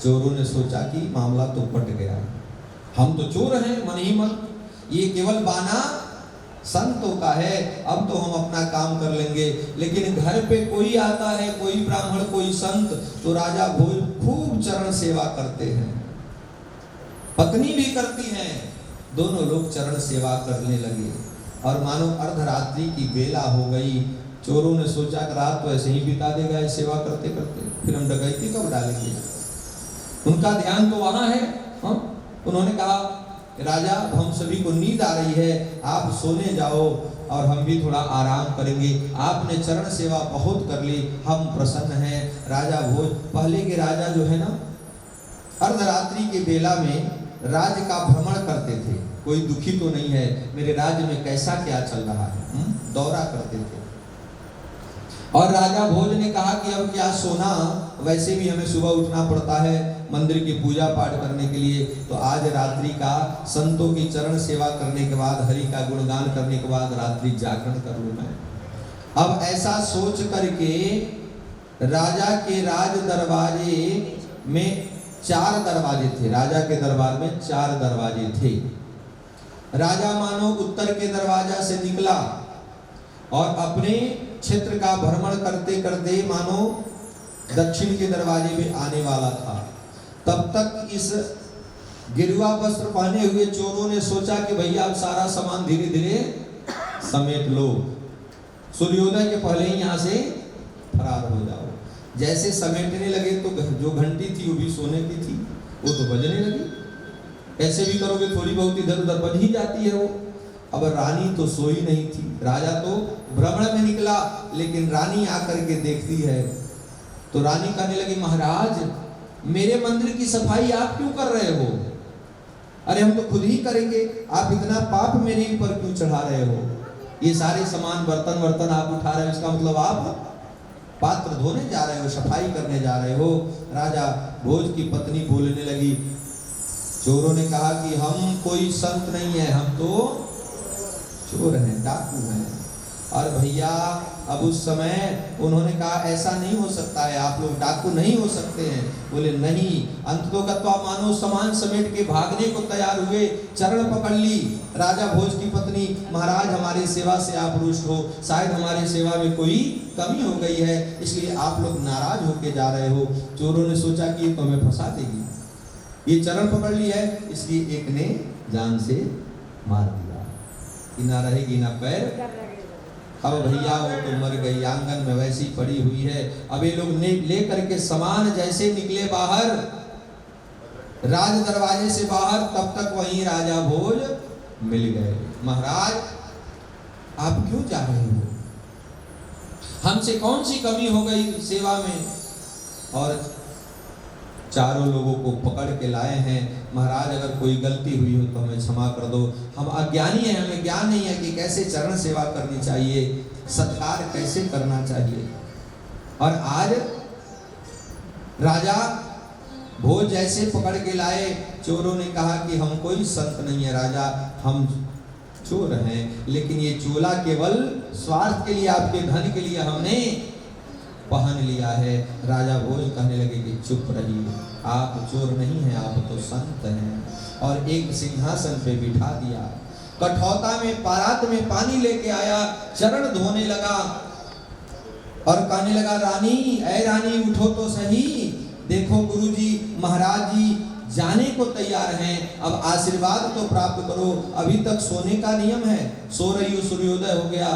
Speaker 1: चोरों ने सोचा कि मामला तो पट गया, हम तो चोर हैं मन ही मन, ये केवल बाना संतों का है, अब तो हम अपना काम कर लेंगे। लेकिन घर पे कोई आता है, कोई ब्राह्मण, कोई संत, तो राजा भोज खूब चरण सेवा करते हैं, पत्नी भी करती हैं, दोनों लोग चरण सेवा करने लगे। और मानो अर्धरात्रि की बेला हो गई। चोरों ने सोचा कि रात तो ऐसे ही बिता देगा सेवा करते करते, फिर हम डकैती कब डालेंगे। उनका ध्यान तो वहां है। उन्होंने कहा राजा हम सभी को नींद आ रही है, आप सोने जाओ और हम भी थोड़ा आराम करेंगे। आपने चरण सेवा बहुत कर ली, हम प्रसन्न हैं। राजा भोज, पहले के राजा जो है ना, अर्धरात्रि के बेला में राज्य का भ्रमण करते थे, कोई दुखी तो नहीं है, मेरे राज्य में कैसा क्या चल रहा है, दौरा करते थे। और राजा भोज ने कहा कि अब क्या सोना, वैसे भी हमें सुबह उठना पड़ता है मंदिर की पूजा पाठ करने के लिए, तो आज रात्रि का संतों की चरण सेवा करने के बाद, हरि का गुणगान करने के बाद रात्रि जागरण कर लूं मैं। अब ऐसा सोच करके राजा के राज दरवाजे में 4 दरवाजे थे, राजा के दरबार में 4 दरवाजे थे। राजा मानो उत्तर के दरवाजा से निकला और अपने क्षेत्र का भ्रमण करते करते मानो दक्षिण के दरवाजे में आने वाला था। तब तक इस गिरुआ वस्त्र पहने हुए चोरों ने सोचा कि भैया अब सारा सामान धीरे धीरे समेट लो, सूर्योदय के पहले ही यहाँ से फरार हो जाओ। जैसे समेटने लगे तो जो घंटी थी वो भी सोने की थी, वो तो बजने लगी। ऐसे भी करोगे थोड़ी बहुत इधर उधर बज ही जाती है वो। अब रानी तो सोई नहीं थी, राजा तो भ्रमण में निकला, लेकिन रानी आकर के देखती है तो रानी कहने लगी महाराज मेरे मंदिर की सफाई आप क्यों कर रहे हो? अरे हम तो खुद ही करेंगे, आप इतना पाप मेरे ऊपर क्यों चढ़ा रहे हो? ये सारे सामान बर्तन वर्तन आप उठा रहे हो, इसका मतलब आप पात्र धोने जा रहे हो, सफाई करने जा रहे हो। राजा भोज की पत्नी बोलने लगी, चोरों ने कहा कि हम कोई संत नहीं है, हम तो चोर हैं, डाकू हैं। और भैया अब उस समय उन्होंने कहा ऐसा नहीं हो सकता है, आप लोग डाकू नहीं हो सकते हैं। बोले नहीं। अंततोगत्वा मानो सामान समेट के भागने को तैयार हुए, चरण पकड़ ली राजा भोज की पत्नी, महाराज हमारी सेवा से आप रुष्ट हो, शायद हमारी सेवा में कोई कमी हो गई है, इसलिए आप लोग नाराज होके जा रहे हो। चोरों ने सोचा कि ये तो हमें फंसा देगी, ये चरण पकड़ ली है, इसलिए एक ने जान से मार दिया कि ना रहेगी ना पैर। अब भैया वो तो मर गई, आंगन में वैसी पड़ी हुई है। अब ये लोग ले करके सामान जैसे निकले बाहर, राज दरवाजे से बाहर, तब तक वहीं राजा भोज मिल गए। महाराज आप क्यों जा रहे हो? हमसे कौन सी कमी हो गई सेवा में? और चारों लोगों को पकड़ के लाए हैं। महाराज अगर कोई गलती हुई हो तो हमें क्षमा कर दो, हम अज्ञानी हैं, हमें ज्ञान नहीं है कि कैसे चरण सेवा करनी चाहिए, सत्कार कैसे करना चाहिए। और आज राजा भोज जैसे पकड़ के लाए, चोरों ने कहा कि हम कोई संत नहीं है राजा, हम चोर हैं, लेकिन ये चोला केवल स्वार्थ के लिए, आपके धन के लिए हमने पहन लिया है। राजा भोज कहने लगे कि चुप रहिए, आप चोर नहीं हैं, आप तो संत हैं। और एक सिंहासन पे बिठा दिया, कठौता में परात में पानी लेके आया, चरण धोने लगा और कहने लगा, रानी, ऐ रानी उठो तो सही, देखो गुरुजी महाराज जी जाने को तैयार हैं, अब आशीर्वाद तो प्राप्त करो। अभी तक सोने का नियम है, सो रही हो, सूर्योदय हो गया,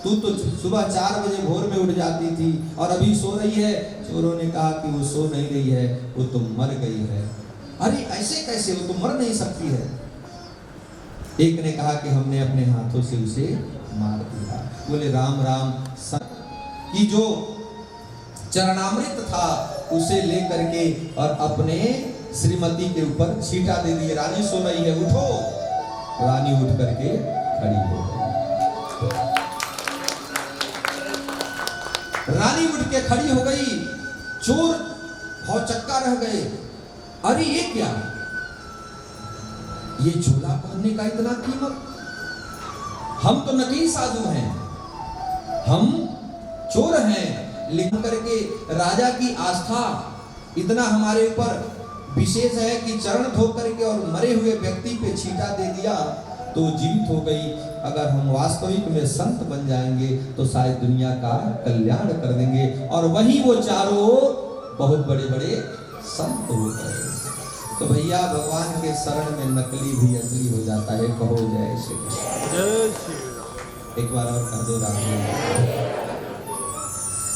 Speaker 1: तू तो सुबह 4 बजे भोर में उठ जाती थी और अभी सो रही है। चोरों ने कहा कि वो सो नहीं रही है, वो तो मर गई है। अरे ऐसे कैसे, वो तो मर नहीं सकती है। एक ने कहा कि हमने अपने हाथों से उसे मार दिया। बोले राम राम, कि जो चरणामृत था उसे लेकर के और अपने श्रीमती के ऊपर छींटा दे दिए। रानी सो रही है, उठो। रानी उठ करके खड़ी हो गई। रानी उठ के खड़ी हो गई। चोर भौचक्का रह गए। अरे ये क्या, ये झोला पहनने का इतना कीमत, हम तो नकली साधु हैं, हम चोर हैं, लेकिन करके राजा की आस्था इतना हमारे ऊपर विशेष है कि चरण धो करके और मरे हुए व्यक्ति पे छींटा दे दिया तो जीवित हो गई। अगर हम वास्तविक में संत बन जाएंगे तो शायद दुनिया का कल्याण कर देंगे। और वही वो चारों बहुत बड़े बड़े संत हो गए। तो भैया भगवान के शरण में नकली भी असली हो जाता है। कहो जय श्री कृष्ण। एक बार और कह दो राम।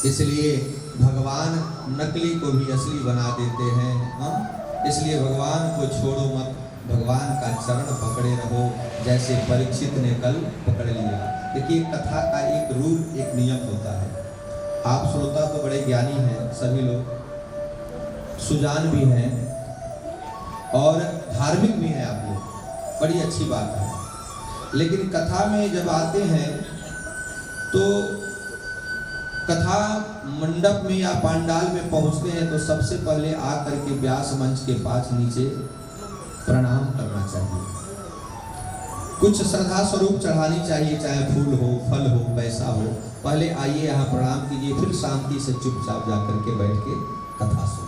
Speaker 1: इसलिए भगवान नकली को भी असली बना देते हैं। इसलिए भगवान को छोड़ो मत, भगवान का चरण पकड़े रहो, जैसे परीक्षित ने कल पकड़ लिया। देखिए कथा का एक रूल, एक नियम होता है। आप श्रोता तो बड़े ज्ञानी हैं, सभी लोग सुजान भी हैं और धार्मिक भी हैं आप लोग, बड़ी अच्छी बात है। लेकिन कथा में जब आते हैं तो कथा मंडप में या पंडाल में पहुंचते हैं तो सबसे पहले आकर के व्यास मंच के पास नीचे प्रणाम करना चाहिए, कुछ श्रद्धा स्वरूप चढ़ानी चाहिए, चाहे फूल हो, फल हो, पैसा हो। पहले आइए यहाँ प्रणाम कीजिए, फिर शांति से चुपचाप जाकर के बैठ के कथा सुनिए।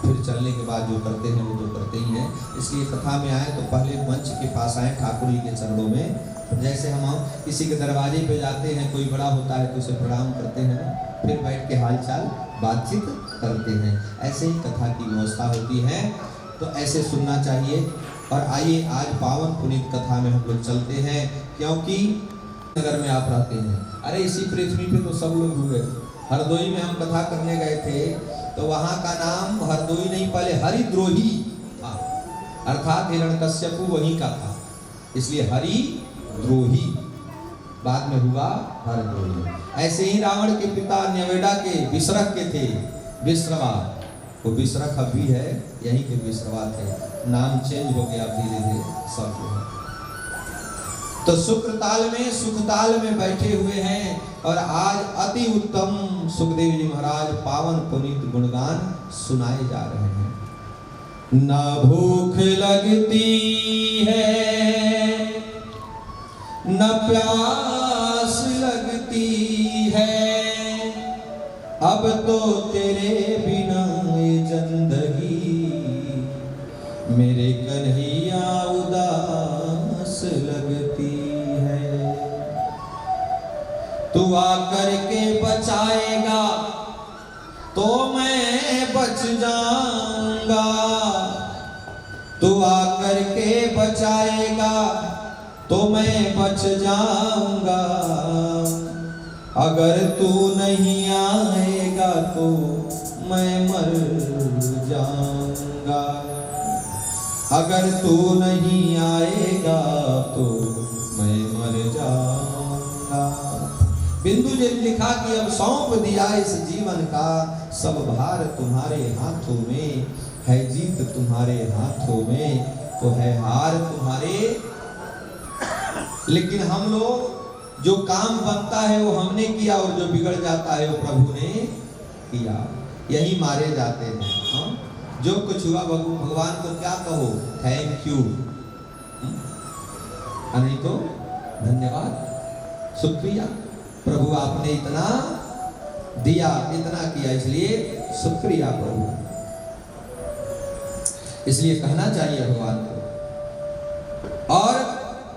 Speaker 1: फिर चलने के बाद जो करते हैं वो तो करते ही हैं। इसलिए कथा में आए तो पहले मंच के पास आए, ठाकुर जी के चरणों में। जैसे हम किसी के दरवाजे पे जाते हैं, कोई बड़ा होता है तो उसे प्रणाम करते हैं, फिर बैठ के हालचाल बातचीत करते हैं। ऐसे ही कथा की व्यवस्था होती है, तो ऐसे सुनना चाहिए। और आइए आज पावन पुनीत कथा में हम लोग चलते हैं, क्योंकि नगर में आप रहते हैं। अरे इसी पृथ्वी पे तो सब लोग हुए। हरदोई में हम कथा करने गए थे तो वहाँ का नाम हरदोई नहीं, पहले हरिद्रोही था, अर्थात हिरण्यकश्यप वहीं का था, इसलिए हरिद्रोही, बाद में हुआ हरदोई। ऐसे ही रावण के पिता नवेदा के विश्रक के थे, विश्रवा, वो विश्रक अब भी है, यहीं के विश्रवा थे, नाम चेंज हो गया धीरे धीरे सब है। तो शुक्रताल में सुखताल में बैठे हुए हैं और आज अति उत्तम सुखदेव जी महाराज पावन पुनीत गुणगान सुनाए जा रहे हैं। न भूख लगती है न प्यास लगती है, अब तो तेरे बिना ये जिंदगी मेरे कन्हैया उदास लगती है। तू आकर के बचाएगा तो मैं बच जाऊंगा, तू आकर के बचाएगा तो मैं बच जाऊंगा, अगर तू नहीं आएगा तो मैं मर जाऊंगा, अगर तू नहीं आएगा तो मैं मर जाऊंगा। बिंदु जी ने लिखा कि अब सौंप दिया इस जीवन का, सब भार तुम्हारे हाथों में है, जीत तुम्हारे हाथों में तो है हार तुम्हारे। लेकिन हम लोग जो काम बनता है वो हमने किया और जो बिगड़ जाता है वो प्रभु ने किया, यही मारे जाते हैं। हाँ? जो कुछ हुआ भगवान को क्या कहो, थैंक यू, नहीं तो धन्यवाद, शुक्रिया, प्रभु आपने इतना दिया, इतना किया, इसलिए शुक्रिया प्रभु। इसलिए कहना चाहिए भगवान को। और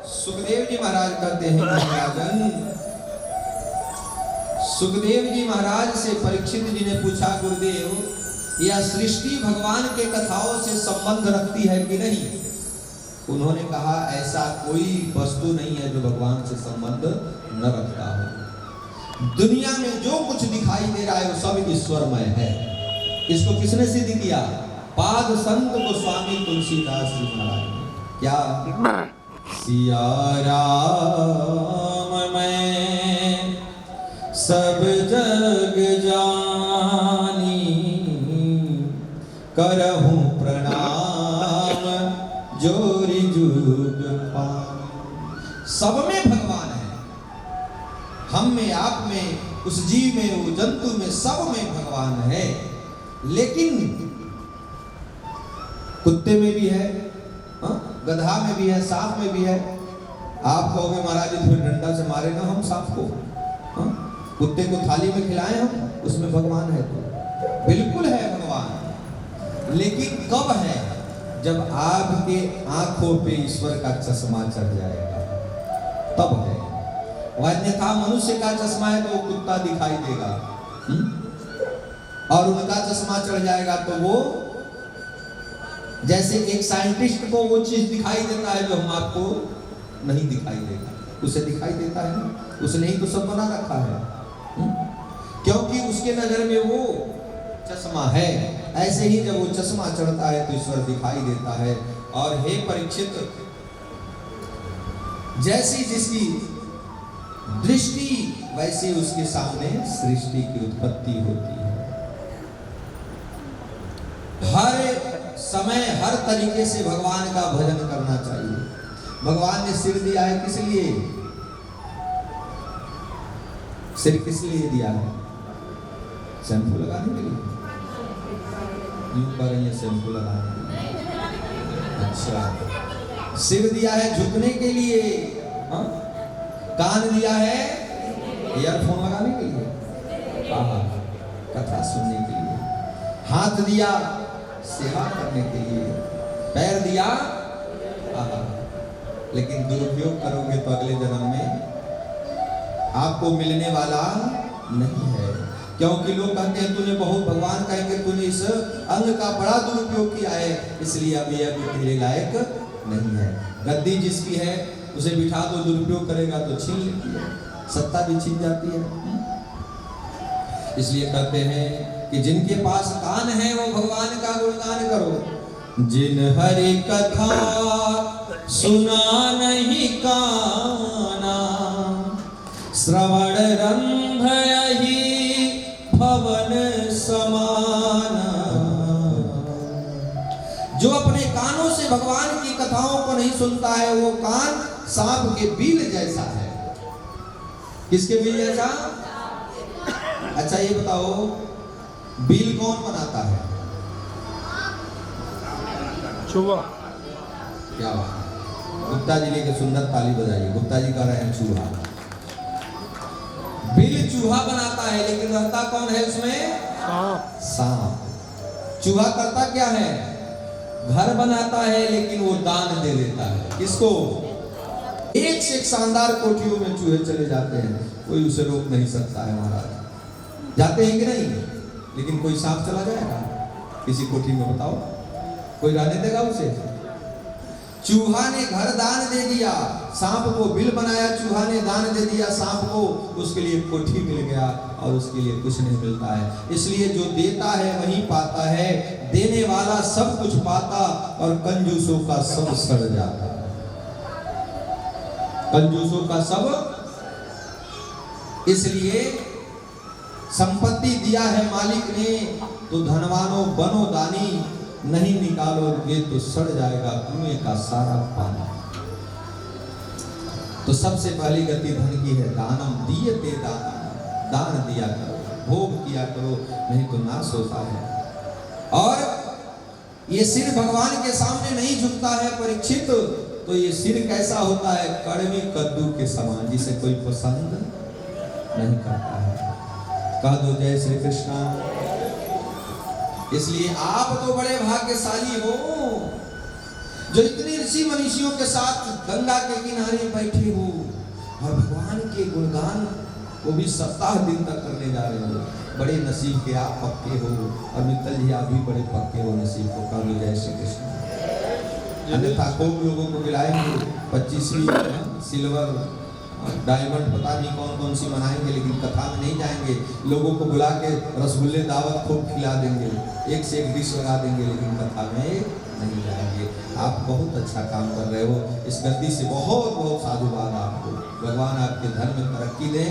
Speaker 1: सुखदेव जी महाराज कहते हैं राजन, सुखदेव जी महाराज से परीक्षित जी ने पूछा, गुरुदेव यह सृष्टि भगवान के कथाओं से संबंध रखती है कि नहीं? उन्होंने कहा ऐसा कोई वस्तु नहीं है जो भगवान से संबंध न रखता हो। दुनिया में जो कुछ दिखाई दे रहा है वो सब ईश्वरमय है। इसको किसने सिद्ध किया? पाद संत गोस्वामी तुलसीदास जी महाराज ने। क्या? सिया राम मैं सब जग जानी, करहूं प्रणाम जोरी जुग पानी। सब में भगवान है, हम में, आप में, उस जीव में, वो जंतु में, सब में भगवान है। लेकिन कुत्ते में भी है, गधा में भी है, सांप में भी है। आप कहोगे महाराज जी फिर डंडा से मारे ना हम सांप को, कुत्ते को थाली में खिलाएं हम, उसमें भगवान है? तो बिल्कुल है भगवान। लेकिन कब है? जब आपके आंखों पे ईश्वर का चश्मा चढ़ जाएगा, तब है। अन्यथा मनुष्य का चश्मा है तो वो कुत्ता दिखाई देगा, और उनका चश्मा चढ़ जाएगा तो वो, जैसे एक साइंटिस्ट को वो चीज दिखाई देता है जो हम आपको नहीं दिखाई देगा, उसे दिखाई देता है ना, उसने ही तो सब बना रखा है, क्योंकि उसके नजर में वो चश्मा है। ऐसे ही जब वो चश्मा चढ़ता है तो ईश्वर दिखाई देता है। और हे परीक्षित, जैसी जिसकी दृष्टि वैसे उसके सामने सृष्टि की उत्पत्ति होती है। हर समय हर तरीके से भगवान का भजन करना चाहिए। भगवान ने सिर दिया है किस लिए? सिर किस लिए दिया है? शैम्पू लगाने के लिए? यूं कर रही है शैम्पू लगाने के लिए। अच्छा, सिर दिया है झुकने के लिए, हाँ? कान दिया है ईयरफोन लगाने के लिए, कथा सुनने के लिए। हाथ दिया सेवा करने के लिए, पैर दिया, लेकिन दुरुपयोग करोगे तो अगले जन्म में आपको मिलने वाला नहीं है। क्योंकि लोग कहते हैं तूने बहुत, भगवान कहेंगे तूने इस अंग का बड़ा दुरुपयोग किया है, इसलिए अब यह तेरे लायक नहीं है। गद्दी जिसकी है उसे बिठा दो, दुरुपयोग करेगा तो छीन लेती है, सत्ता भी छीन जाती है। इसलिए कहते हैं कि जिनके पास कान है वो भगवान का गुणगान करो। जिन हरि कथा सुना नहीं काना, श्रवण रंभ यही भवन समाना। जो अपने कानों से भगवान की कथाओं को नहीं सुनता है वो कान सांप के बील जैसा है। किसके बील जैसा? अच्छा ये बताओ, बील कौन बनाता है? चूहा। क्या बात, गुप्ता जी लेके सुंदर ताली बजाइए। गुप्ता जी कह रहे हैं चूहा। बिल चूहा बनाता है, लेकिन रहता कौन है उसमें? सांप। चूहा करता क्या है? घर बनाता है, लेकिन वो दान दे देता है। किसको? एक से एक शानदार कोठियों में चूहे चले जाते हैं, कोई उसे रोक नहीं सकता है महाराज। जाते हैं कि नहीं? लेकिन कोई सांप चला जाएगा किसी कोठी में, बताओ कोई रहने देगा उसे? चूहा ने घर दान दे दिया, सांप को बिल बनाया, चूहा ने दान दे दिया सांप को, उसके लिए कोठी मिल गया और उसके लिए कुछ नहीं मिलता है। इसलिए जो देता है वही पाता है, देने वाला सब कुछ पाता और कंजूसों का सब सड़ जाता। कंजूसों का सब। इसलिए संपत्ति दिया है मालिक ने तो धनवानों बनो दानी, नहीं निकालोगे तो सड़ जाएगा कुएं का सारा पानी। तो सबसे पहली गति धन की है, दानम दीयते दानम, दान दिया करो, भोग किया करो, नहीं तो नाश होता है। और ये सिर भगवान के सामने नहीं झुकता है परीक्षित, तो ये सिर कैसा होता है? कड़वी कद्दू के समान, जिसे कोई पसंद नहीं करता है। कह दो जय श्री कृष्ण। इसलिए आप तो बड़े भाग्यशाली हो जो इतने ऋषि मनीषियों के साथ गंगा के किनारे बैठे हो और भगवान के गुणगान वो भी सप्ताह दिन तक करने जा रहे हो। बड़े नसीब के आप पक्के हो और मित्तल जी आप भी बड़े पक्के हो नसीब को। कह दो जय श्री कृष्ण। अन्यथा खूब लोगों को बुलाएंगे 25वीं सिल्वर डायमंड पता नहीं कौन कौन सी मनाएंगे, लेकिन कथा में नहीं जाएंगे। लोगों को बुला के रसगुल्ले दावत खूब खिला देंगे, एक से एक डिश लगा देंगे, लेकिन कथा में नहीं जाएंगे। आप बहुत अच्छा काम कर रहे हो। इस गद्दी से बहुत बहुत साधुवाद आपको। भगवान आपके धर्म में तरक्की दें,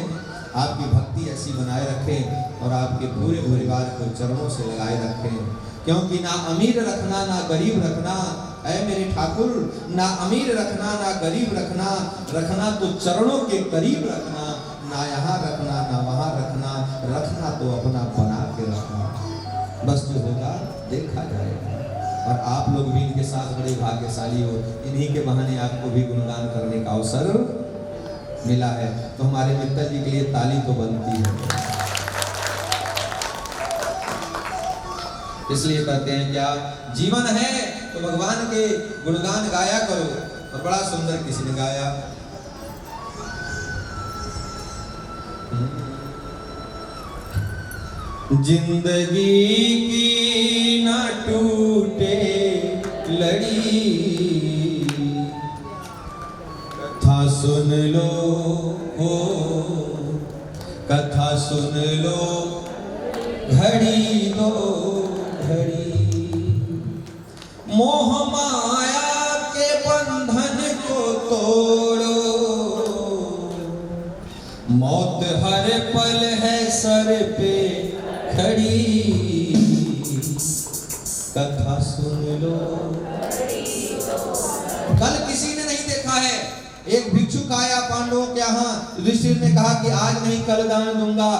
Speaker 1: आपकी भक्ति ऐसी बनाए रखें और आपके पूरे परिवार को चरणों से लगाए रखें। क्योंकि ना अमीर रखना ना गरीब रखना, ऐ मेरे ठाकुर, ना अमीर रखना ना गरीब रखना, रखना तो चरणों के करीब रखना। ना यहाँ रखना ना वहाँ रखना, रखना तो अपना बना के रखना। बस जो होगा देखा जाएगा। और आप लोग भी इनके साथ बड़े भाग्यशाली हो, इन्हीं के बहाने आपको भी गुणगान करने का अवसर मिला है। तो हमारे मित्र जी के लिए ताली तो बनती है। इसलिए कहते हैं क्या, जीवन है तो भगवान के गुणगान गाया करो। और बड़ा सुंदर किसी ने गाया, जिंदगी की ना टूटे लड़ी, कथा सुन लो हो, कथा सुन लो घड़ी दो घड़ी। मोह माया के बंधन को तोड़ो, मौत हर पल है सर पे खड़ी। कथा सुन लो। कल किसी ने नहीं देखा है, एक भिक्षुक आया पांडवों के यहाँ, युधिष्ठिर ने कहा कि आज नहीं कल दान दूंगा।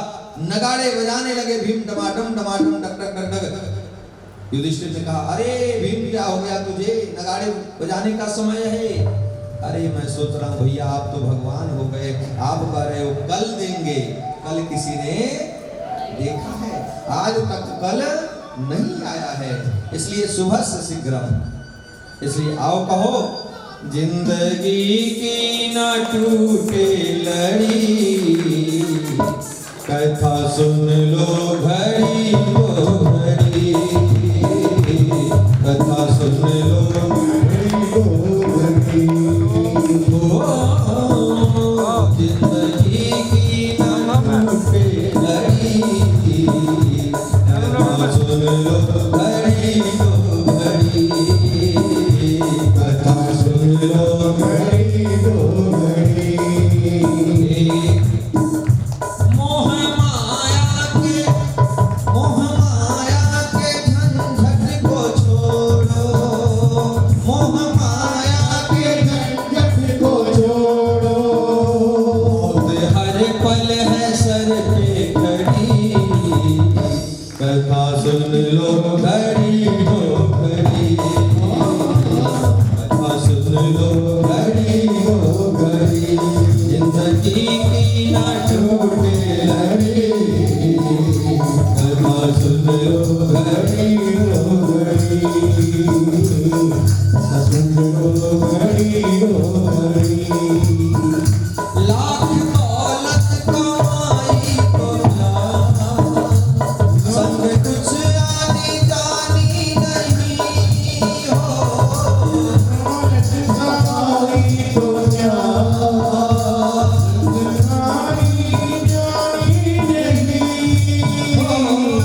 Speaker 1: नगाड़े बजाने लगे, भीम टमाटम टमाटम डक डक डक डक। युधिष्ठिर ने कहा, अरे भीम क्या हो गया तुझे, नगाड़े बजाने का समय है। अरे मैं सोच रहा हूँ भैया आप तो भगवान हो गए, आप कह रहे हो कल देंगे। कल किसी ने देखा है, आज तक कल नहीं आया है। इसलिए सुबह से शीघ्र, इसलिए आओ कहो, जिंदगी की ना टूटे लड़ी, कथा सुन लो घड़ी दो घड़ी। कथा सुन लो घड़ी दो घड़ी। जिंदगी की ना टूटे लड़ी, कथा सुन लो घड़ी दो घड़ी। कथा सुन लो घड़ी दो घड़ी। मोह माया के झंझट को छोड़ो, मोह माया के झंझट को छोड़ो। हर पल है सर पे खड़ी, कथा सुन लो घड़ी दो घड़ी। कथा सुन लो घड़ी दो घड़ी। जिंदगी की ना टूटे लड़ी, कथा सुन लो घड़ी दो घड़ी। कथा सुन लो घड़ी दो घड़ी। लाख दौलत कमाई तो क्या, संग कुछ आनी जानी नहीं हो। दौलत कमाई तो क्या, संग आनी जानी नहीं हो।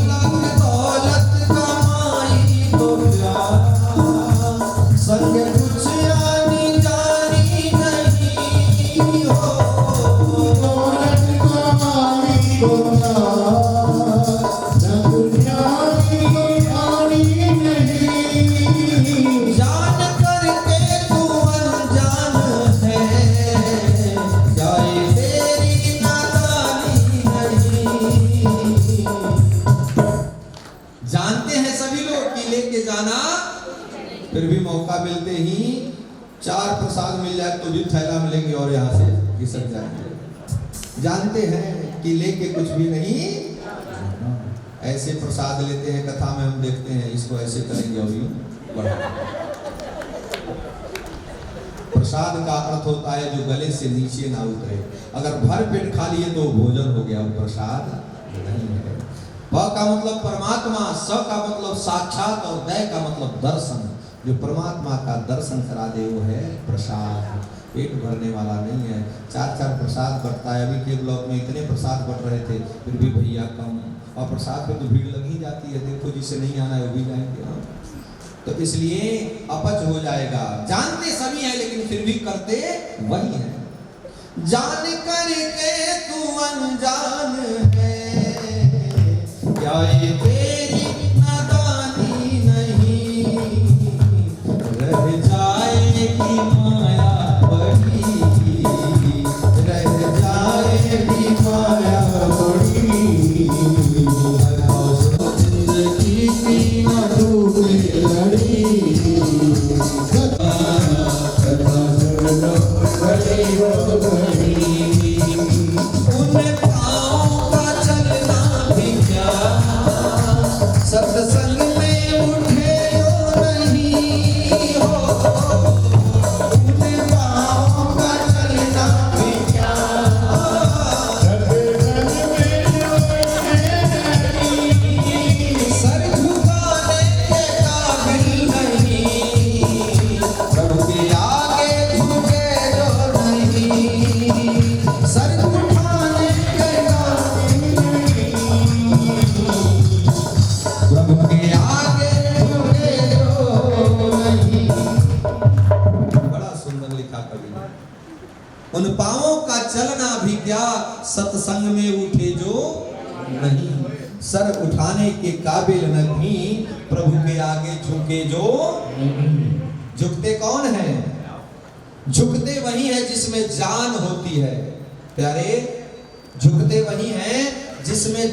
Speaker 1: लाख दौलत कमाई तो क्या, संग कुछ आनी जानी नहीं हो। दौलत कमाई तो क्या, जान करके तू अनजान है, जाए तेरी नादानी नहीं। जानते हैं सभी लोग कि लेके जाना, फिर भी मौका मिलते ही चार प्रसाद मिल जाए तो भी थैला मिलेंगे और यहाँ से घिसक जाएंगे। जानते हैं कि लेके कुछ भी नहीं ऐसे प्रसाद लेते हैं कथा में, हम देखते हैं इसको ऐसे करेंगे और यूं बढ़ा। प्रसाद का अर्थ होता है जो गले से नीचे ना उतरे। अगर भर पेट खा लिए तो भोजन हो गया, वो प्रसाद नहीं है। प का मतलब परमात्मा, स का मतलब साक्षात और द का मतलब दर्शन। जो परमात्मा का दर्शन करा दे वो है प्रसाद। पेट भरने वाला नहीं है। 4-4 प्रसाद बंटता है। अभी के ब्लॉक में इतने प्रसाद बंट रहे थे, फिर भी भैया कम, और प्रसाद में तो भीड़ लग ही जाती है। देखो जिसे नहीं आना है वो भी जाएंगे। हाँ, तो इसलिए अपच हो जाएगा। जानते सभी हैं लेकिन फिर भी करते वही है। जान करके तू अनजान है, क्या ये तेरी नादानी नहीं, रह जाएगी माया बड़ी, रह जाएगी माया बड़ी, जिंदगी की न डूबे लड़ी, उन पाँव का चलना भी क्या, सत्संग में उठे हो नहीं हो, उन पाँव का चलना भी क्या, सत्संग में उठे नहीं, सर झुकाने के काबिल नहीं, प्रभु के आगे झुके जो नहीं, सर उठाने के काबिल नहीं, प्रभु के आगे झुके जो नहीं। बड़ा सुंदर लिखा कवि ने। उन पाँवों का चलना भी क्या, सत्संग में उठे जो नहीं, सर उठाने के काबिल नहीं, प्रभु के आगे झुके जो नहीं। झुकते कौन है? झुकते वही है जिसमें जान होती है प्यारे। झुकते वही है जिसमें